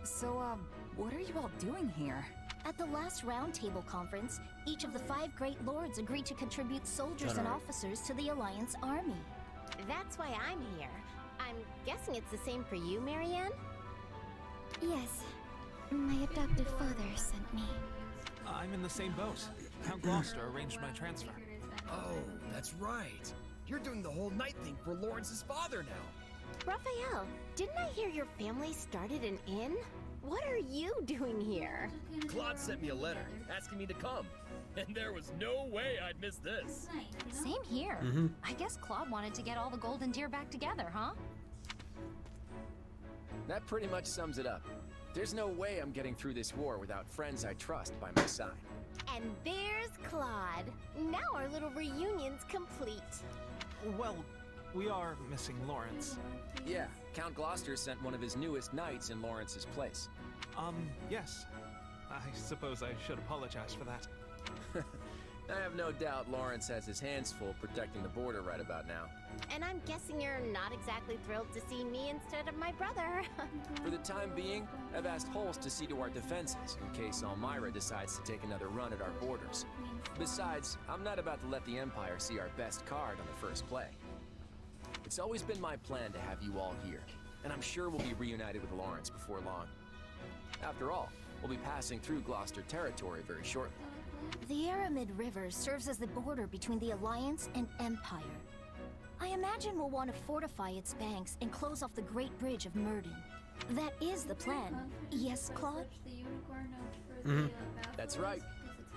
So, what are you all doing here? At the last Roundtable conference, each of the 5 great lords agreed to contribute soldiers and officers to the Alliance army. That's why I'm here. I'm guessing it's the same for you, Marianne? Yes. My adoptive father sent me. I'm in the same boat. Count Gloucester arranged my transfer. Oh, that's right. You're doing the whole night thing for Lawrence's father now. Raphael, didn't I hear your family started an inn? What are you doing here? Claude sent me a letter asking me to come, and there was no way I'd miss this. Same here. I guess Claude wanted to get all the golden deer back together, huh? That pretty much sums it up. There's no way I'm getting through this war without friends I trust by my side. And there's Claude. Now our little reunion's complete. Well, we are missing Lawrence. Yeah, Count Gloucester sent one of his newest knights in Lawrence's place. Yes. I suppose I should apologize for that. I have no doubt Lawrence has his hands full protecting the border right about now. And I'm guessing you're not exactly thrilled to see me instead of my brother. For the time being, I've asked Holst to see to our defenses in case Elmira decides to take another run at our borders. Besides, I'm not about to let the Empire see our best card on the first play. It's always been my plan to have you all here, and I'm sure we'll be reunited with Lawrence before long. After all, we'll be passing through Gloucester territory very shortly. The Aramid River serves as the border between the Alliance and Empire. I imagine we'll want to fortify its banks and close off the Great Bridge of Myrden. That is the plan. Yes, Claude? That's right.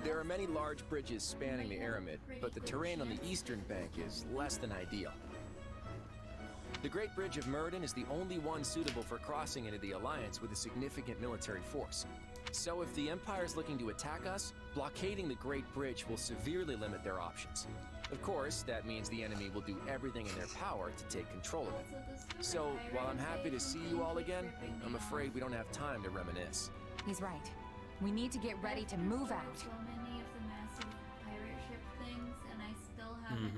There are many large bridges spanning the Aramid, but the terrain on the eastern bank is less than ideal. The Great Bridge of Myrden is the only one suitable for crossing into the Alliance with a significant military force. So if the Empire is looking to attack us, blockading the Great Bridge will severely limit their options. Of course, that means the enemy will do everything in their power to take control of it. So, while I'm happy to see you all again, I'm afraid we don't have time to reminisce. He's right. We need to get ready to move out. So many of the massive pirate ship things, and I still haven't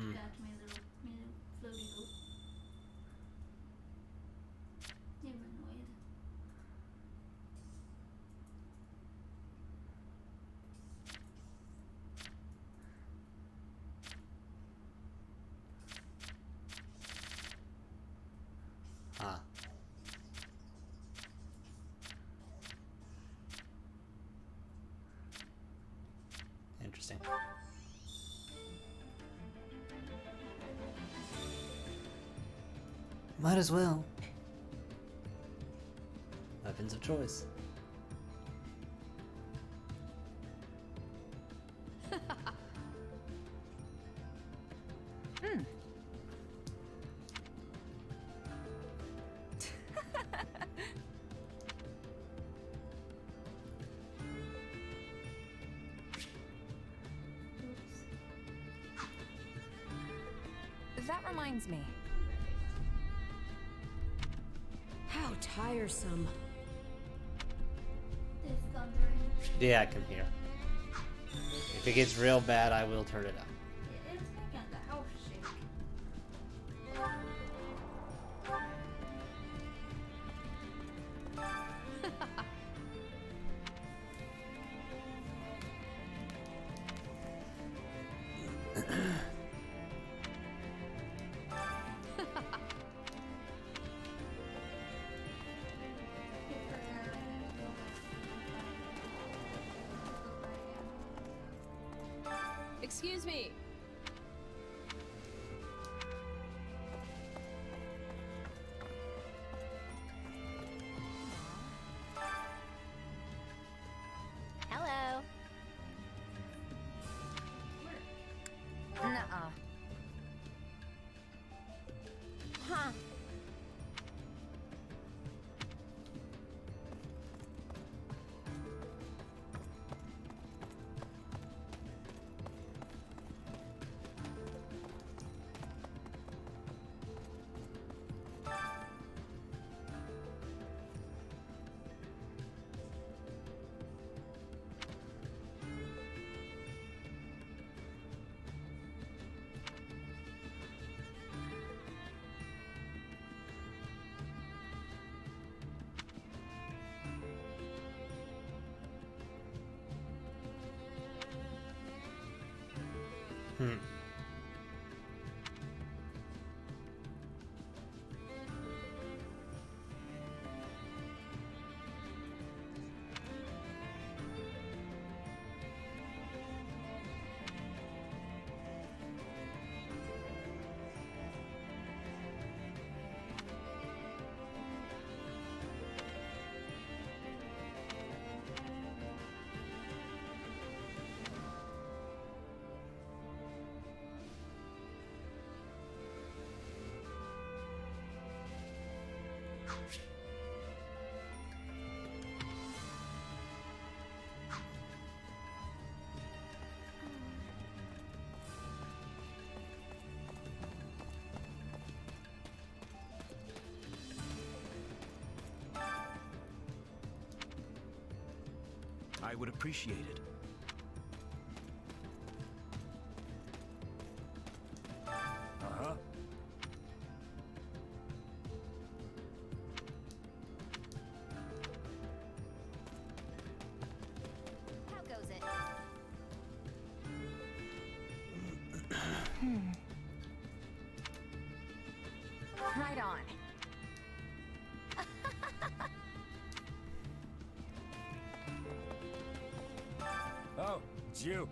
Might as well. Weapons of choice. Hmm. That reminds me. How tiresome. There's thundering. Yeah, I can hear. If it gets real bad, I will turn it up. It's making the house shake. Excuse me. Hello. Nuh-uh. Huh. Hmm. I would appreciate it. Uh-huh. How goes it? Right on. Oh, it's you.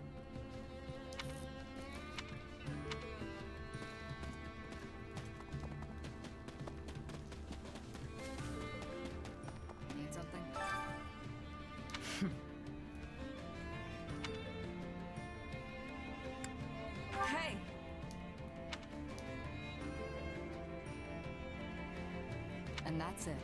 Need something? Hey! And that's it.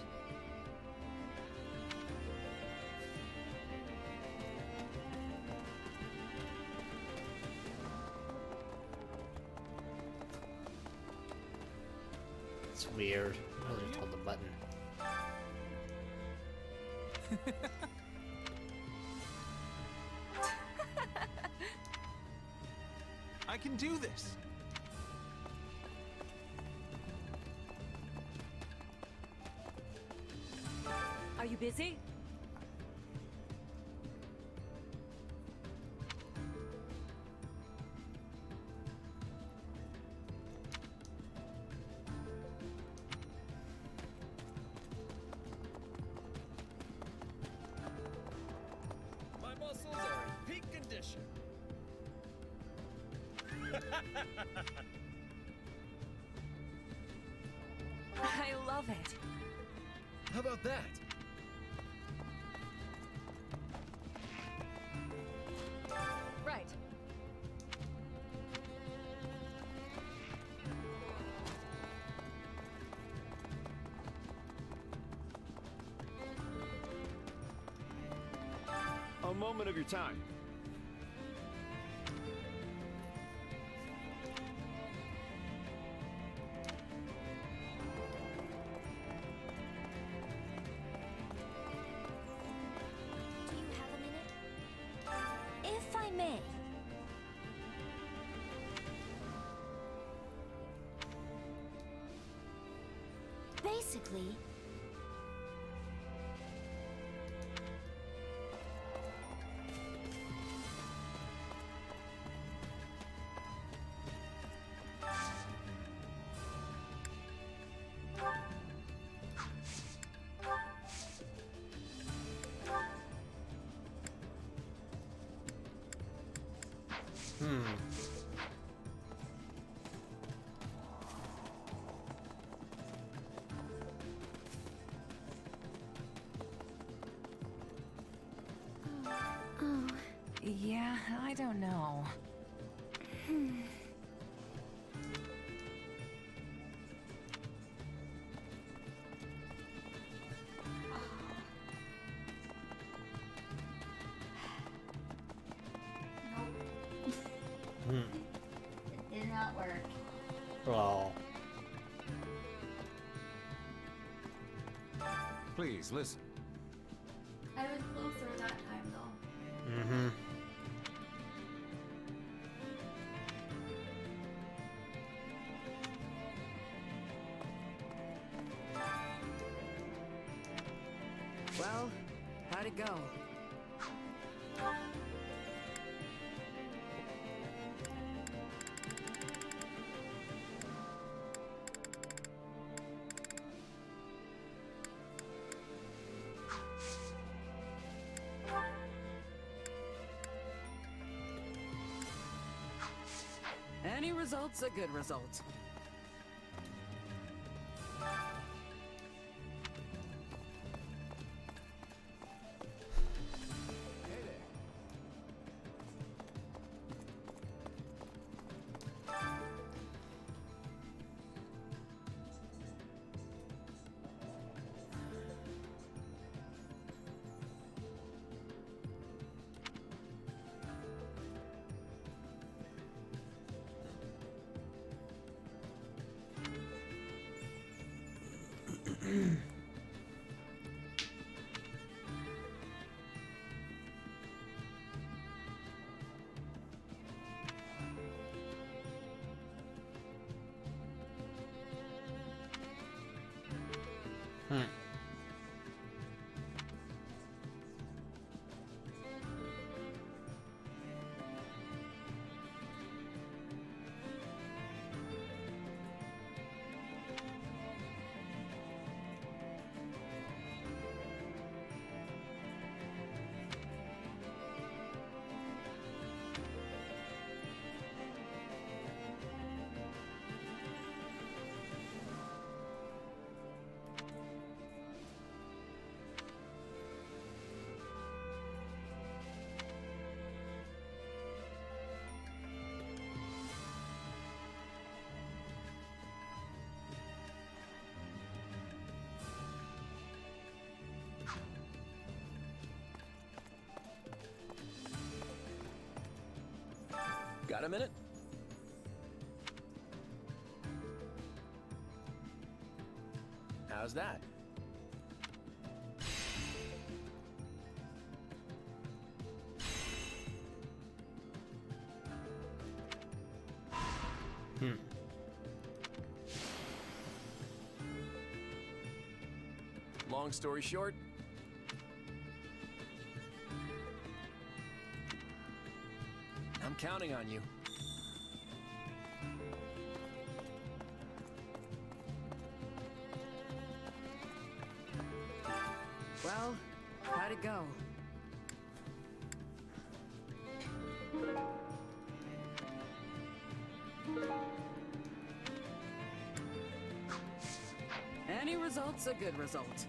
It's weird. I just hold the button. I can do this. Are you busy? My muscles are in peak condition. I love it. How about that? Right. A moment of your time. Do you have a minute? If I may. Basically, Oh. Yeah, I don't know. It did not work. Oh. Please, listen. I was closer that time though. Mm-hmm. Well, how'd it go? Any result's a good result. Got a minute? How's that? Long story short, I'm counting on you. Well, how'd it go? Any result's a good result.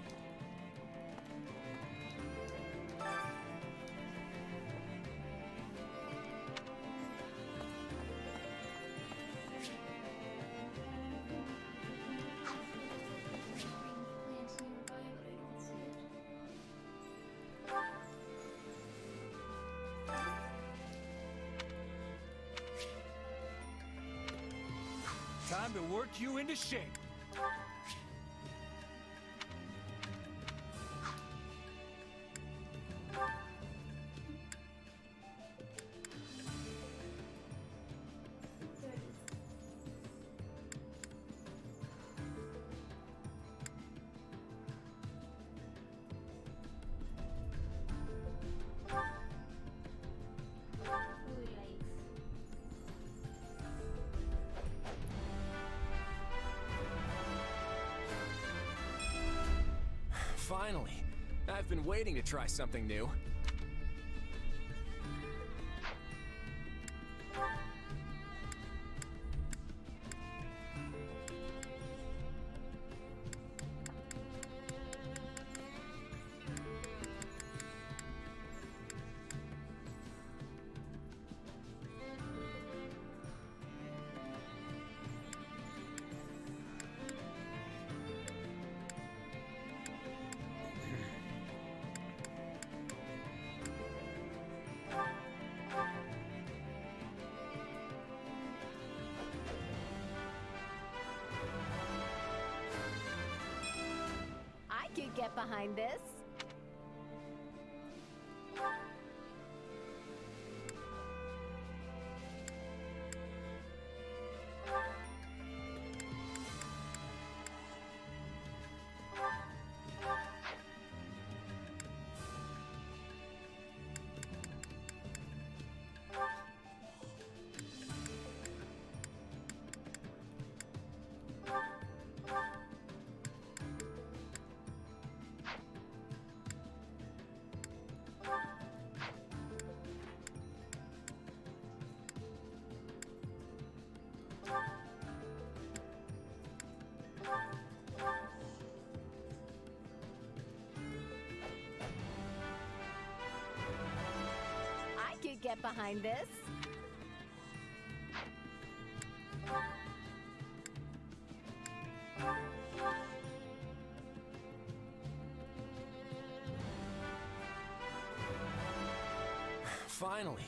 Time to work you into shape. Finally! I've been waiting to try something new. I could get behind this. I could get behind this. Finally!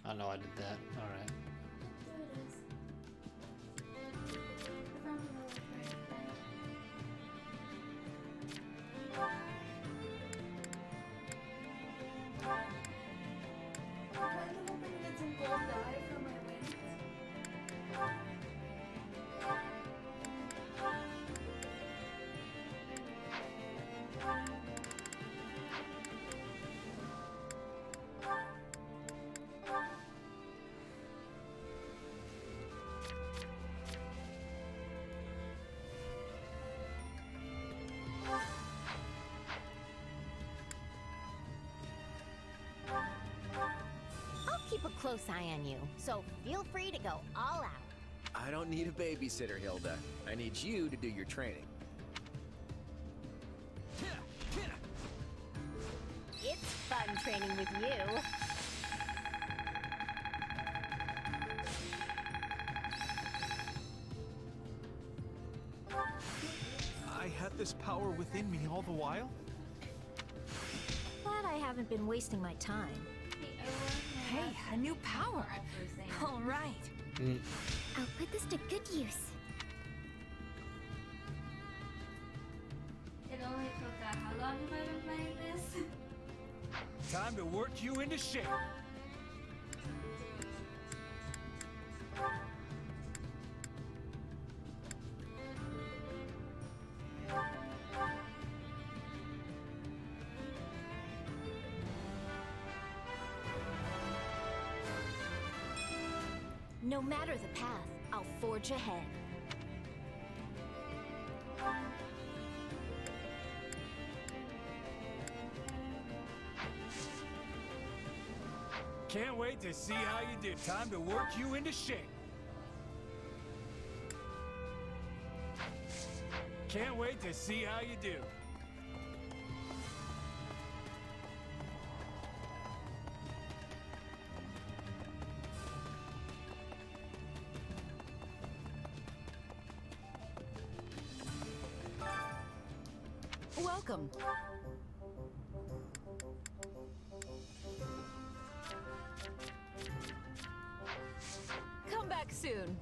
I know I did that. All right. close eye on you, so feel free to go all out. I don't need a babysitter, Hilda. I need you to do your training. It's fun training with you. I had this power within me all the while? Glad I haven't been wasting my time. Hey, a new power. All right. I'll put this to good use. It only took how long have I been playing this? Time to work you into shape. No matter the path, I'll forge ahead. Can't wait to see how you do. Time to work you into shape. Can't wait to see how you do. Welcome. Come back soon.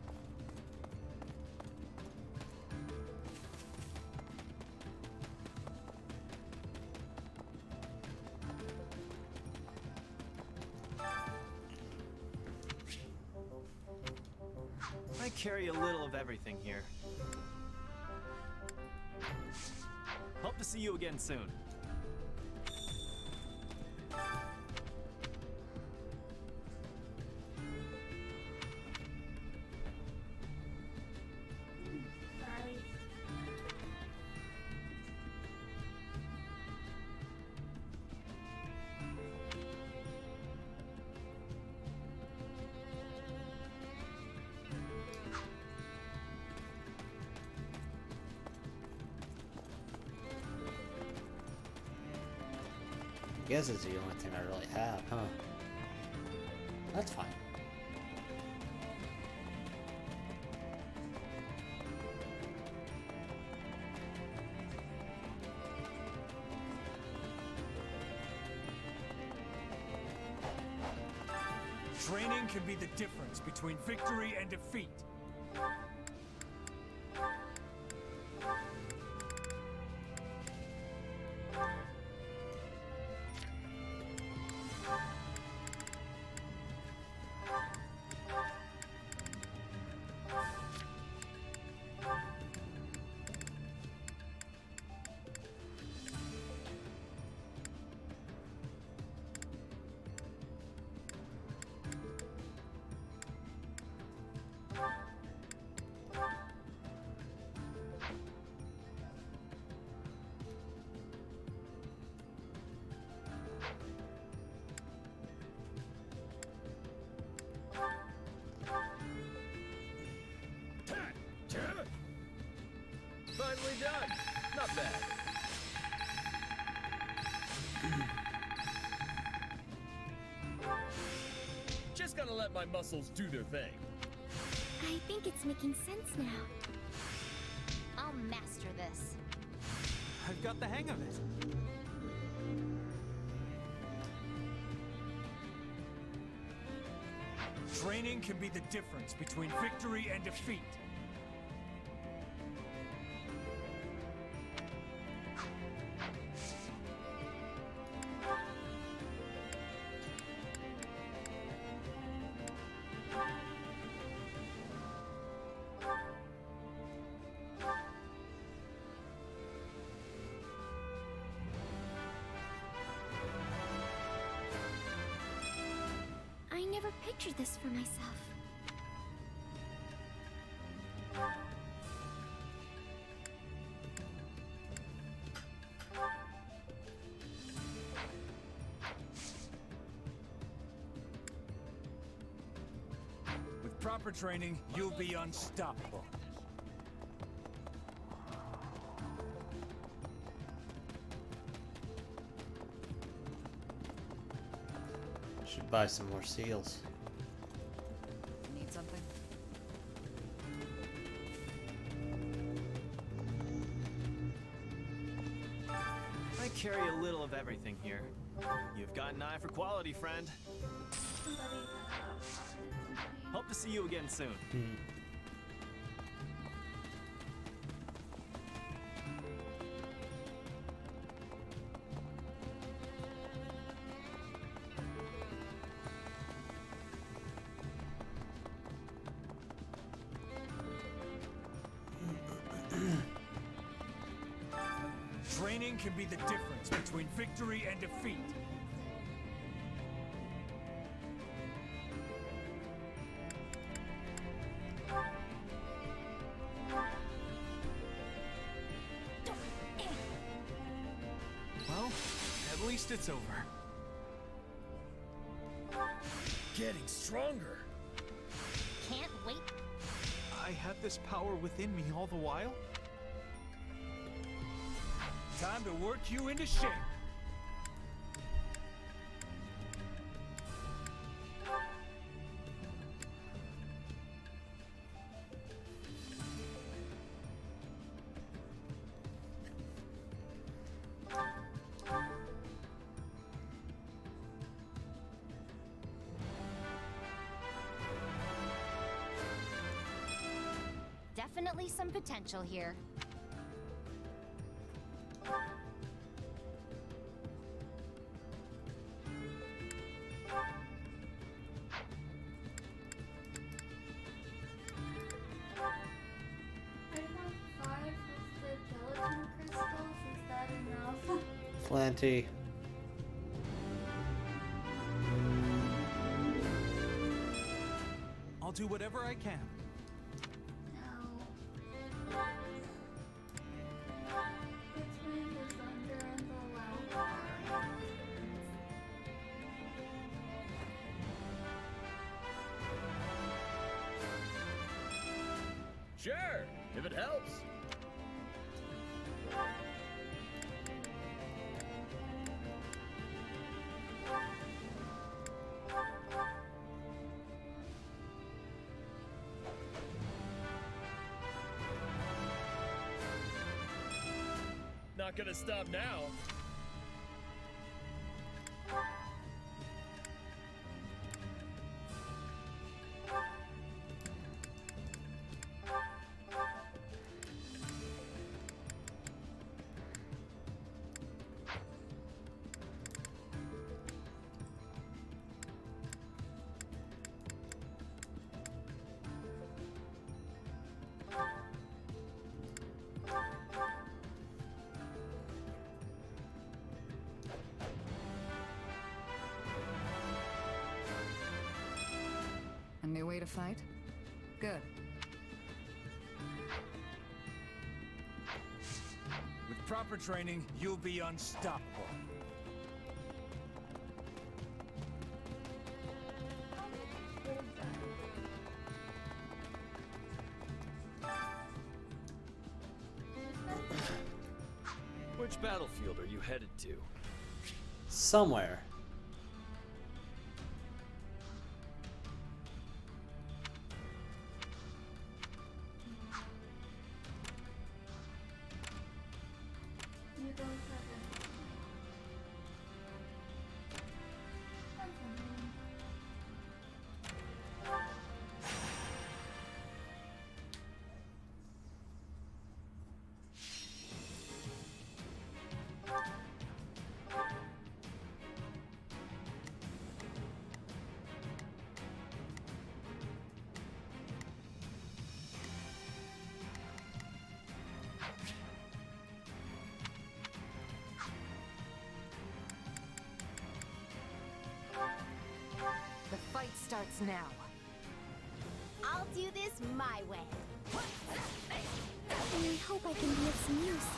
I carry a little of everything here. Hope to see you again soon. I guess it's the only thing I really have, huh? That's fine. Training can be the difference between victory and defeat. Finally done. Not bad. Just gotta let my muscles do their thing. I think it's making sense now. I'll master this. I've got the hang of it. Training can be the difference between victory and defeat. I never pictured this for myself. proper training, you'll be unstoppable. Should buy some more seals. Need something? I carry a little of everything here. You've got an eye for quality, friend. Hope to see you again soon. Training can be the difference between victory and defeat. Well, at least it's over. Getting stronger. Can't wait. I had this power within me all the while? Time to work you into shape. Definitely some potential here. Plenty. I'll do whatever I can. Sure, if it helps. Not gonna stop now. A new way to fight? Good. With proper training, you'll be unstoppable. Which battlefield are you headed to? Somewhere. The fight starts now. I'll do this my way. I really hope I can be of some use.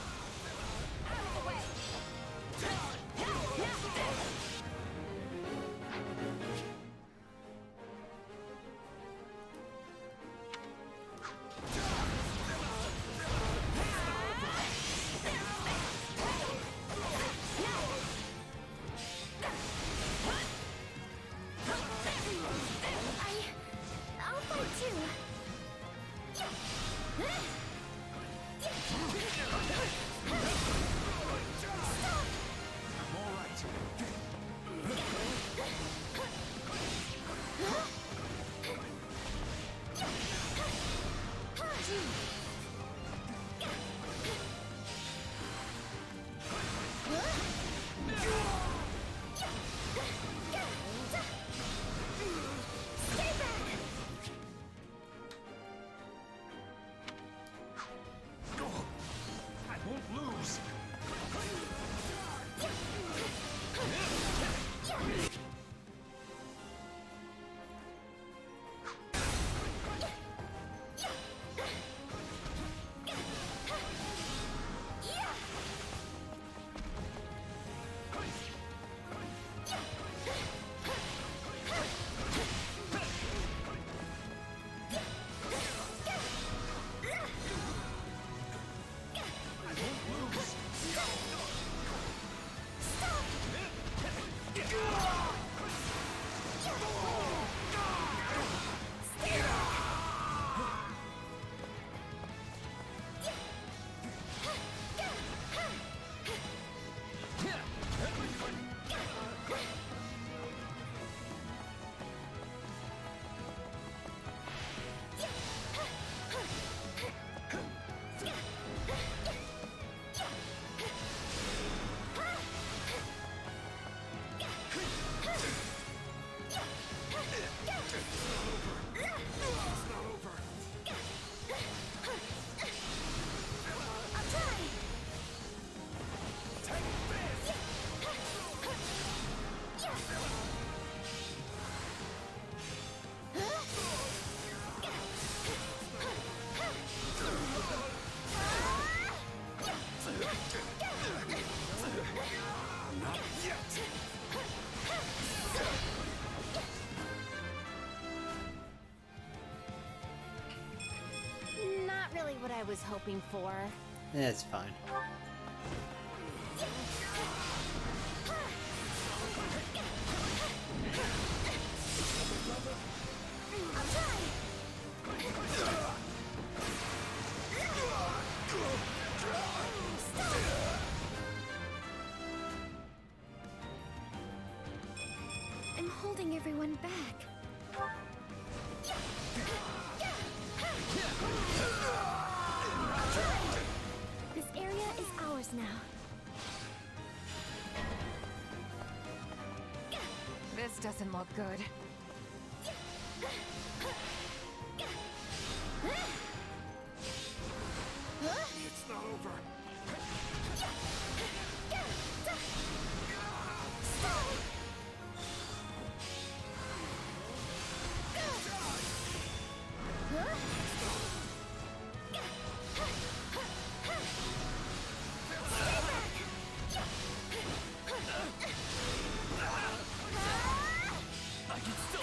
what I was hoping for. It's fine. I'll try. I'm holding everyone back. This area is ours now. This doesn't look good. It's not over. I can still.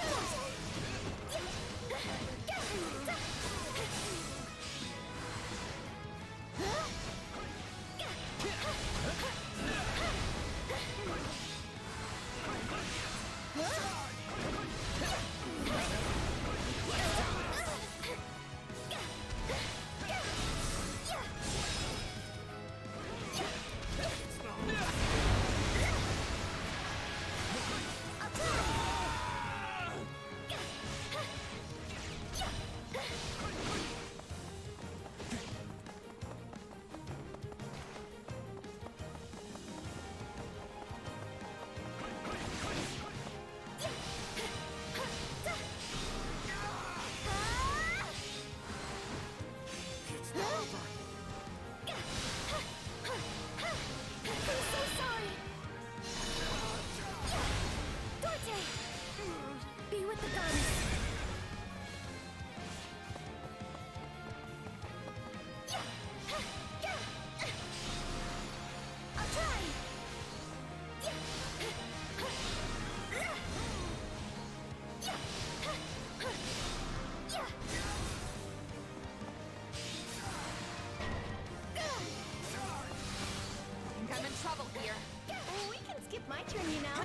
I'm in trouble here. Oh, we can skip my turn, you know.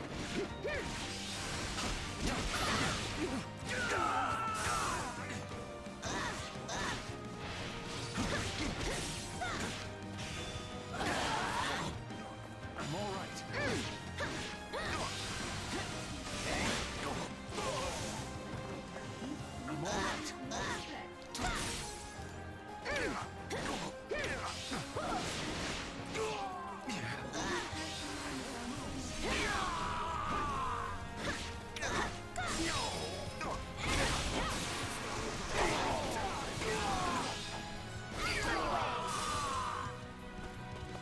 I'm all right. I'm all right.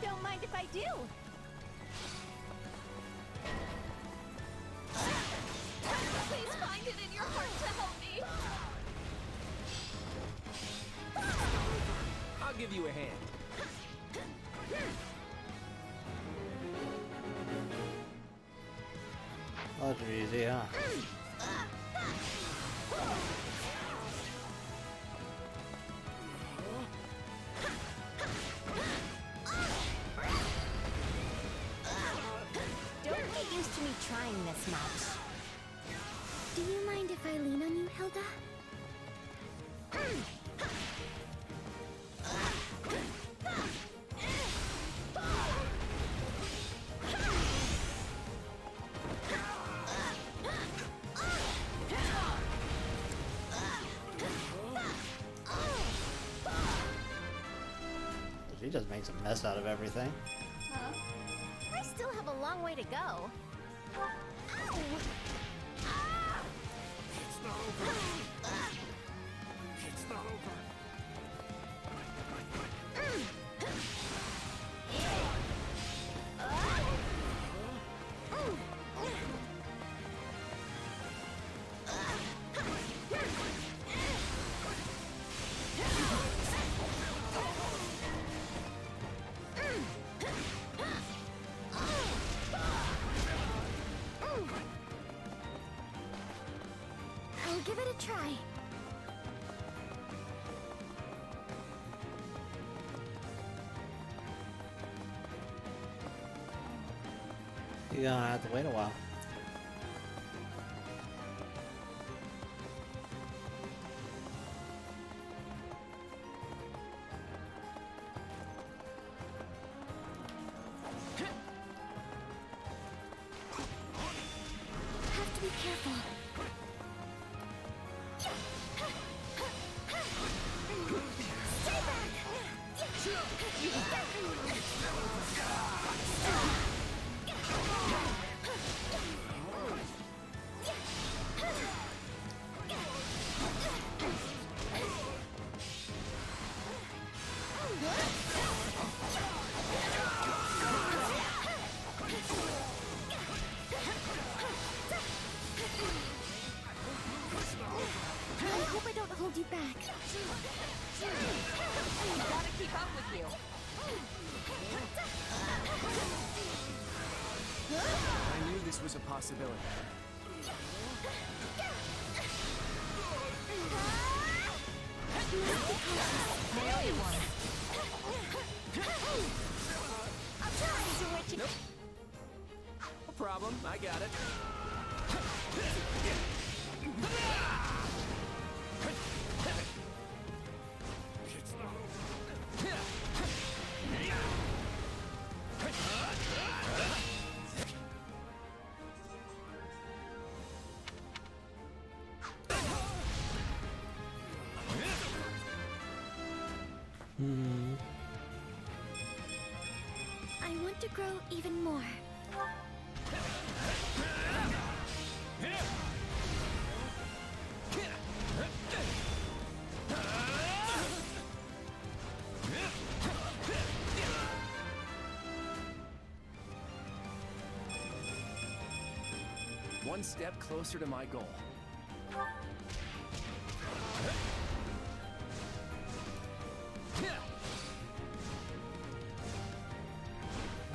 Don't mind if I do. Please find it in your heart to help me. I'll give you a hand. Those are easy, huh? Don't get used to me trying this much. Do you mind if I lean on you, Hilda? She just makes a mess out of everything. I still have a long way to go. Ow! It's not over. It's not over. I'll give it a try. You're gonna have to wait a while. Have to be careful. Stay I hope I don't hold you back. Gotta keep up with you. I knew this was a possibility. I owe you one. I'll try to what you... Nope. No problem, I got it. I want to grow even more. One step closer to my goal.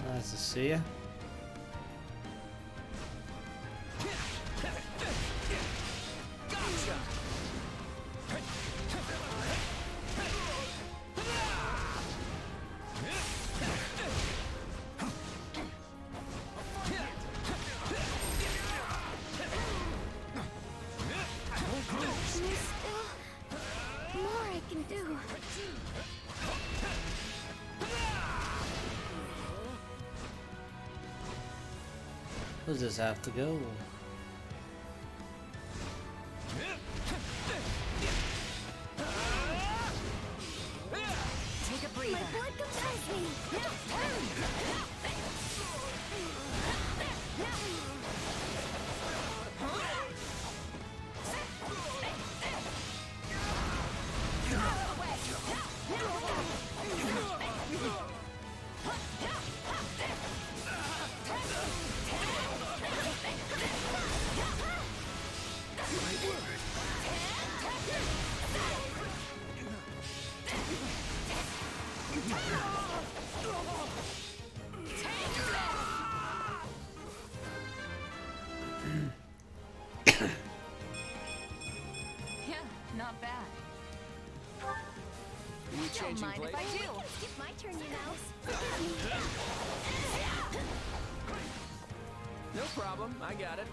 Nice to see ya. Gotcha! There's still more I can do. Does this have to go? Take a breather. My blood compels me. Yeah, not bad. You Don't changing mind if blade? I do. Skip my turn, you know. No problem, I got it.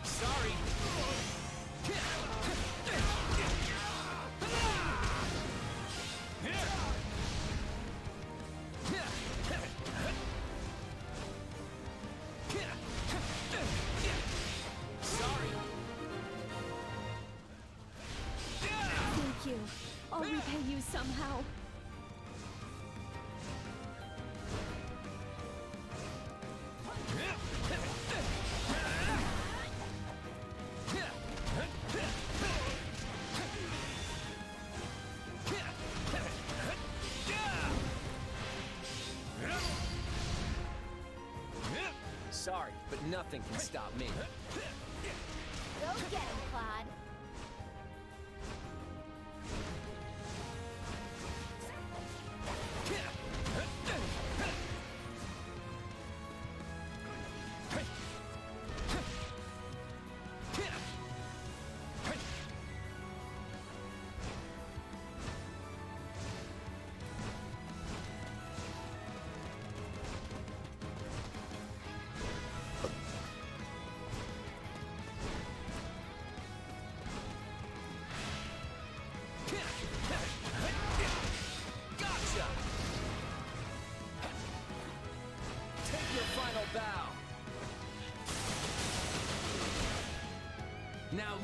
Sorry. Sorry. Thank you. I'll repay you somehow. Sorry, but nothing can stop me. Go get him, Claude.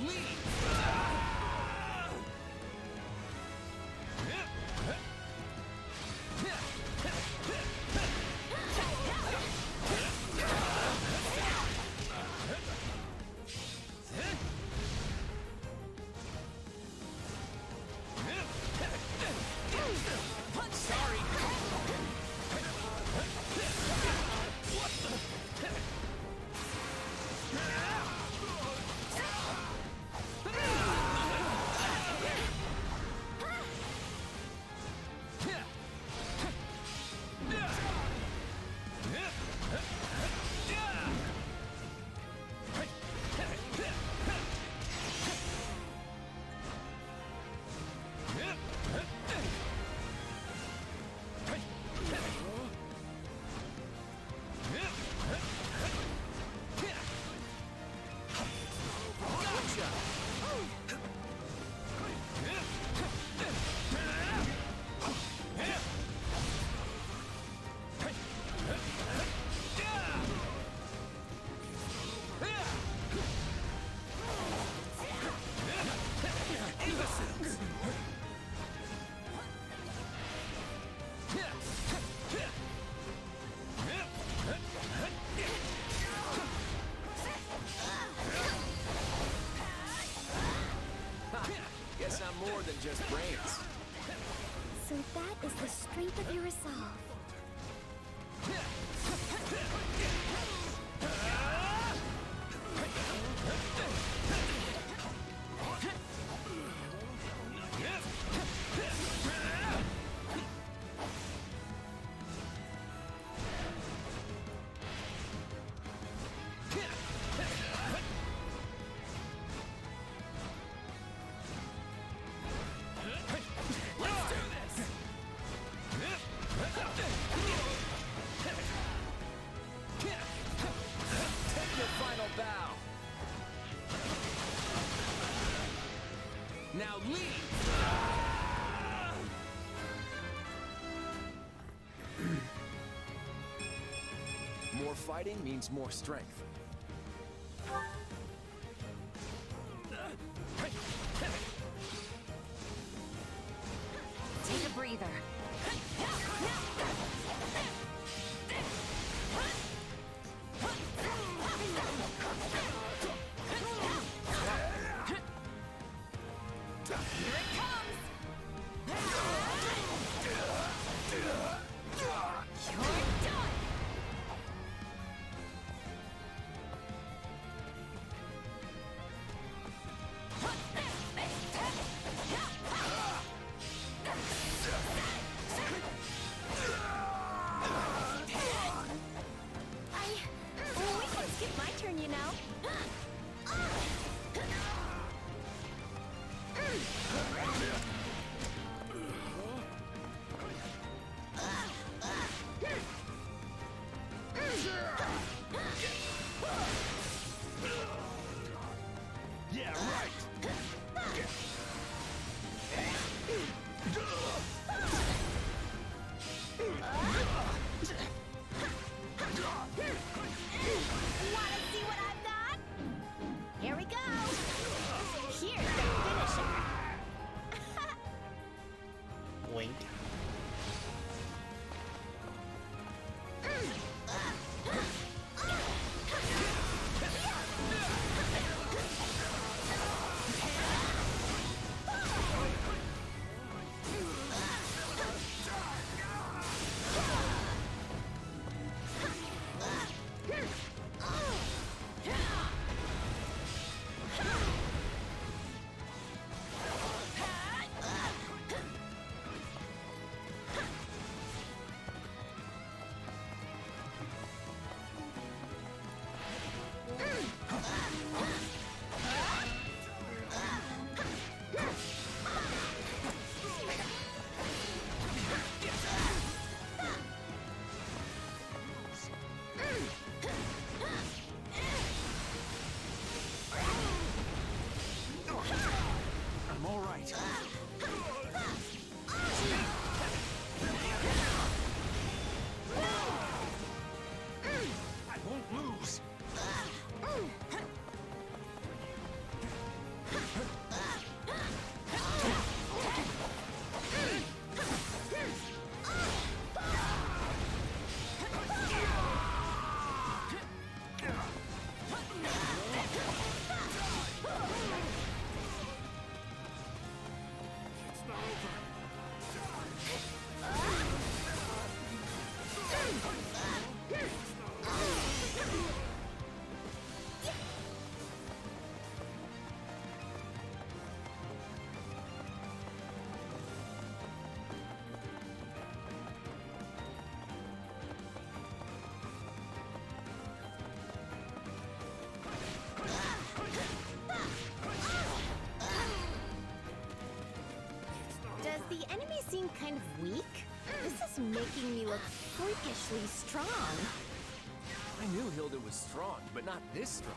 leave! Sorry. Guess I'm more than just brains. So that is the strength of your resolve. Now leave! More fighting means more strength. Take a breather. Here it comes! You're done! kind of weak? This is making me look freakishly strong. I knew Hilda was strong, but not this strong.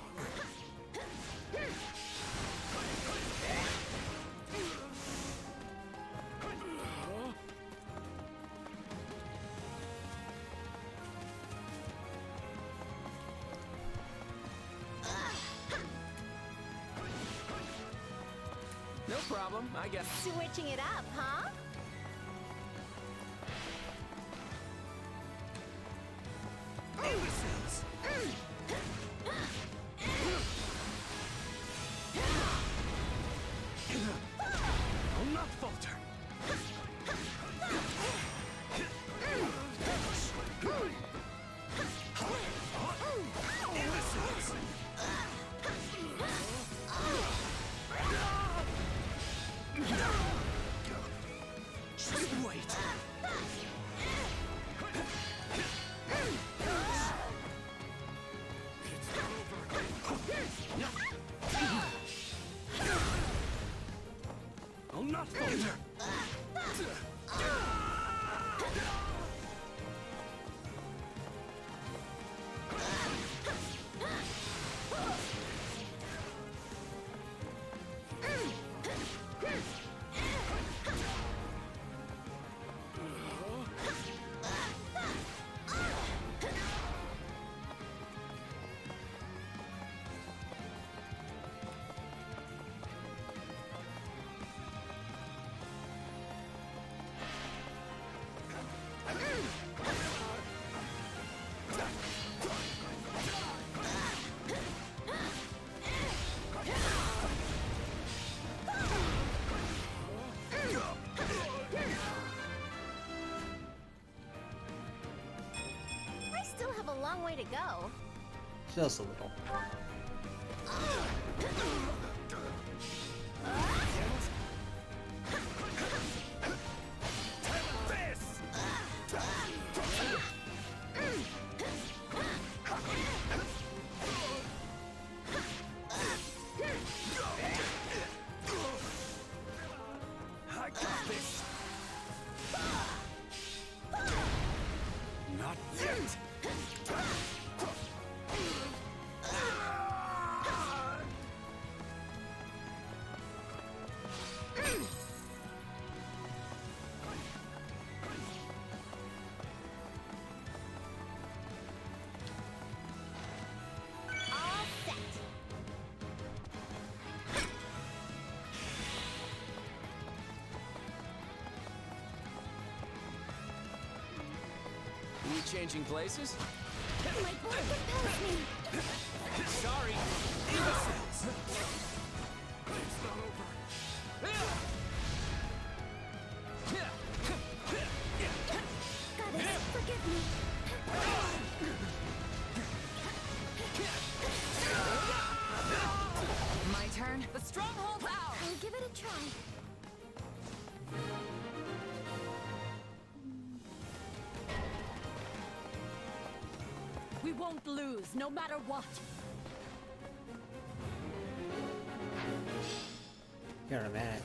No problem, I guess. Switching it up, huh? Imbeciles! I'll not falter. Imbeciles! Just wait. I'll not falter. I still have a long way to go. Just a little. I got this. Not yet. All set. We changing places? My boy compels me. Sorry. Imbeciles. It's not over. Goddess, forgive me. My turn. The stronghold's out. I'll give it a try. We won't lose, no matter what. Here in a minute.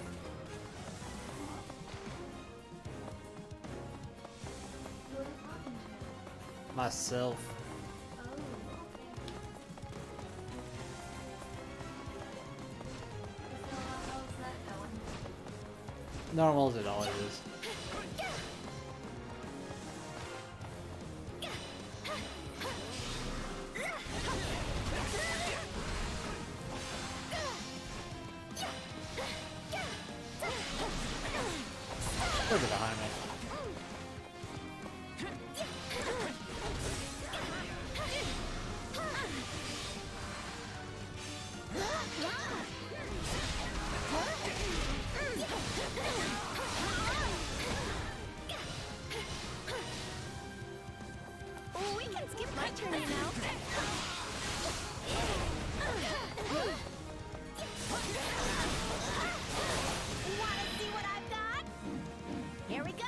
Myself. Normal as it always is. Look at behind me. Oh, we can skip my turn, you know. Wanna see what I've got? Here we go.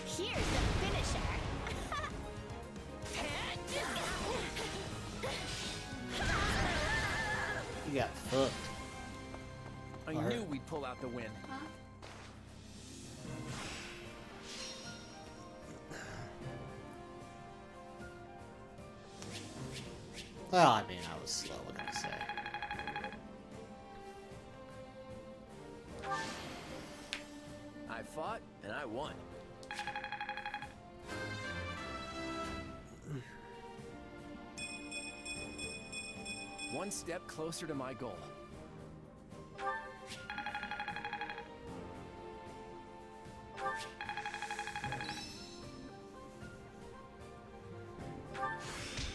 Here's the finisher. You got fucked. I knew we'd pull out the win. Well, I mean, I was slow, what can I say? I fought, and I won. One step closer to my goal.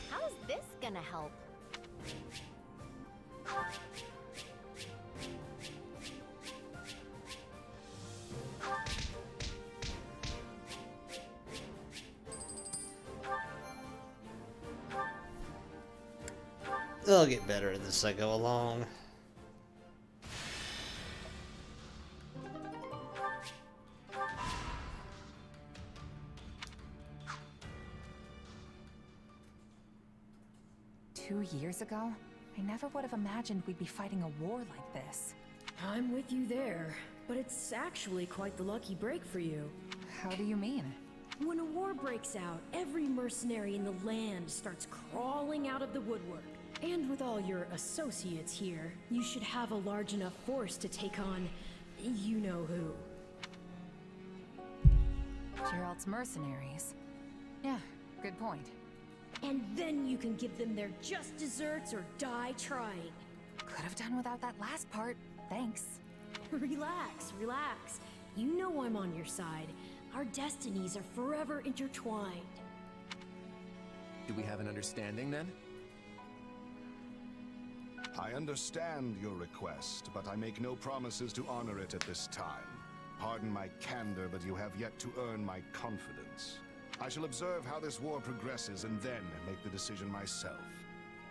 How's this gonna help? They'll get better at this as I go along. Years ago, I never would have imagined we'd be fighting a war like this. I'm with you there, but it's actually quite the lucky break for you. How do you mean? When a war breaks out, every mercenary in the land starts crawling out of the woodwork. And with all your associates here, you should have a large enough force to take on you-know-who. Gerald's mercenaries. Yeah, good point. And then you can give them their just desserts or die trying. Could have done without that last part. Thanks. Relax, relax. You know I'm on your side. Our destinies are forever intertwined. Do we have an understanding then? I understand your request, but I make no promises to honor it at this time. Pardon my candor, but you have yet to earn my confidence. I shall observe how this war progresses and then make the decision myself.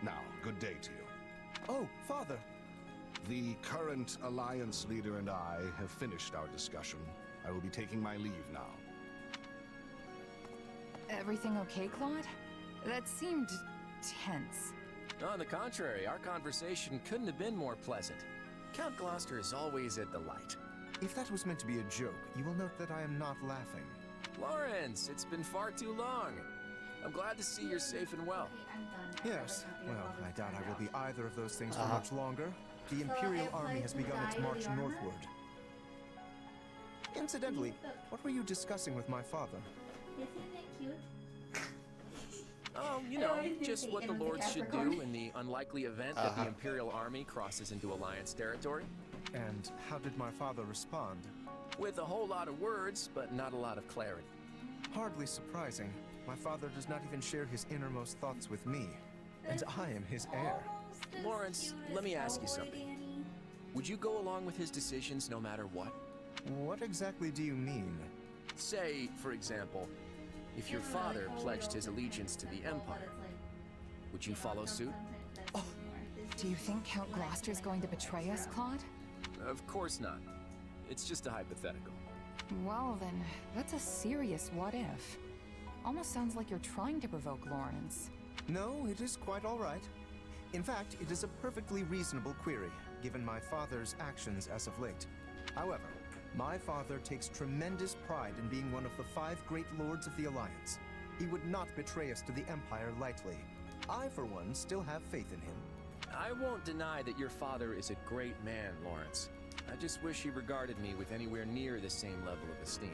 Now, good day to you. Oh, Father! The current Alliance leader and I have finished our discussion. I will be taking my leave now. Everything okay, Claude? That seemed tense. On the contrary, our conversation couldn't have been more pleasant. Count Gloucester is always a delight. If that was meant to be a joke, you will note that I am not laughing. Lawrence, it's been far too long. I'm glad to see you're safe and well. Yes, well, I doubt I will be either of those things for much longer. The Imperial Army has begun its march northward. Incidentally, what were you discussing with my father? Isn't it cute? Oh, you know, just what the Lords should do in the unlikely event that the Imperial Army crosses into Alliance territory. And how did my father respond? With a whole lot of words, but not a lot of clarity. Hardly surprising. My father does not even share his innermost thoughts with me. And I am his heir. Lawrence, let me ask you something. Would you go along with his decisions no matter what? What exactly do you mean? Say, for example, if your father pledged his allegiance to the Empire, would you follow suit? Oh, do you think Count Gloucester's going to betray us, Claude? Of course not. It's just a hypothetical. Well then, that's a serious what if. Almost sounds like you're trying to provoke Lawrence. No, it is quite all right. In fact, it is a perfectly reasonable query, given my father's actions as of late. However, my father takes tremendous pride in being one of the 5 great lords of the Alliance. He would not betray us to the Empire lightly. I, for one, still have faith in him. I won't deny that your father is a great man, Lawrence. I just wish he regarded me with anywhere near the same level of esteem.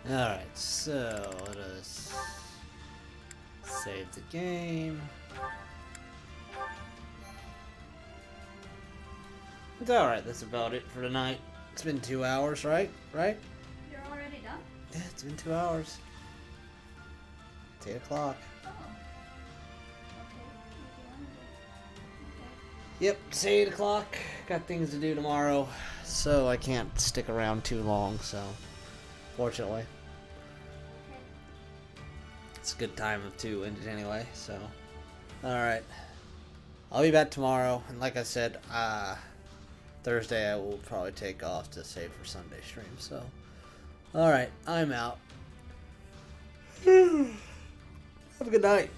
Alright, so let us save the game. It's alright, that's about it for tonight. It's been 2 hours, right? Right? You're already done? Yeah, it's been 2 hours. It's 8 o'clock. Oh. Yep, it's 8 o'clock. Got things to do tomorrow, so I can't stick around too long, so fortunately. it's a good time to end it anyway. So, all right, I'll be back tomorrow, and like I said, Thursday I will probably take off to save for Sunday stream. So, all right, I'm out. Have a good night.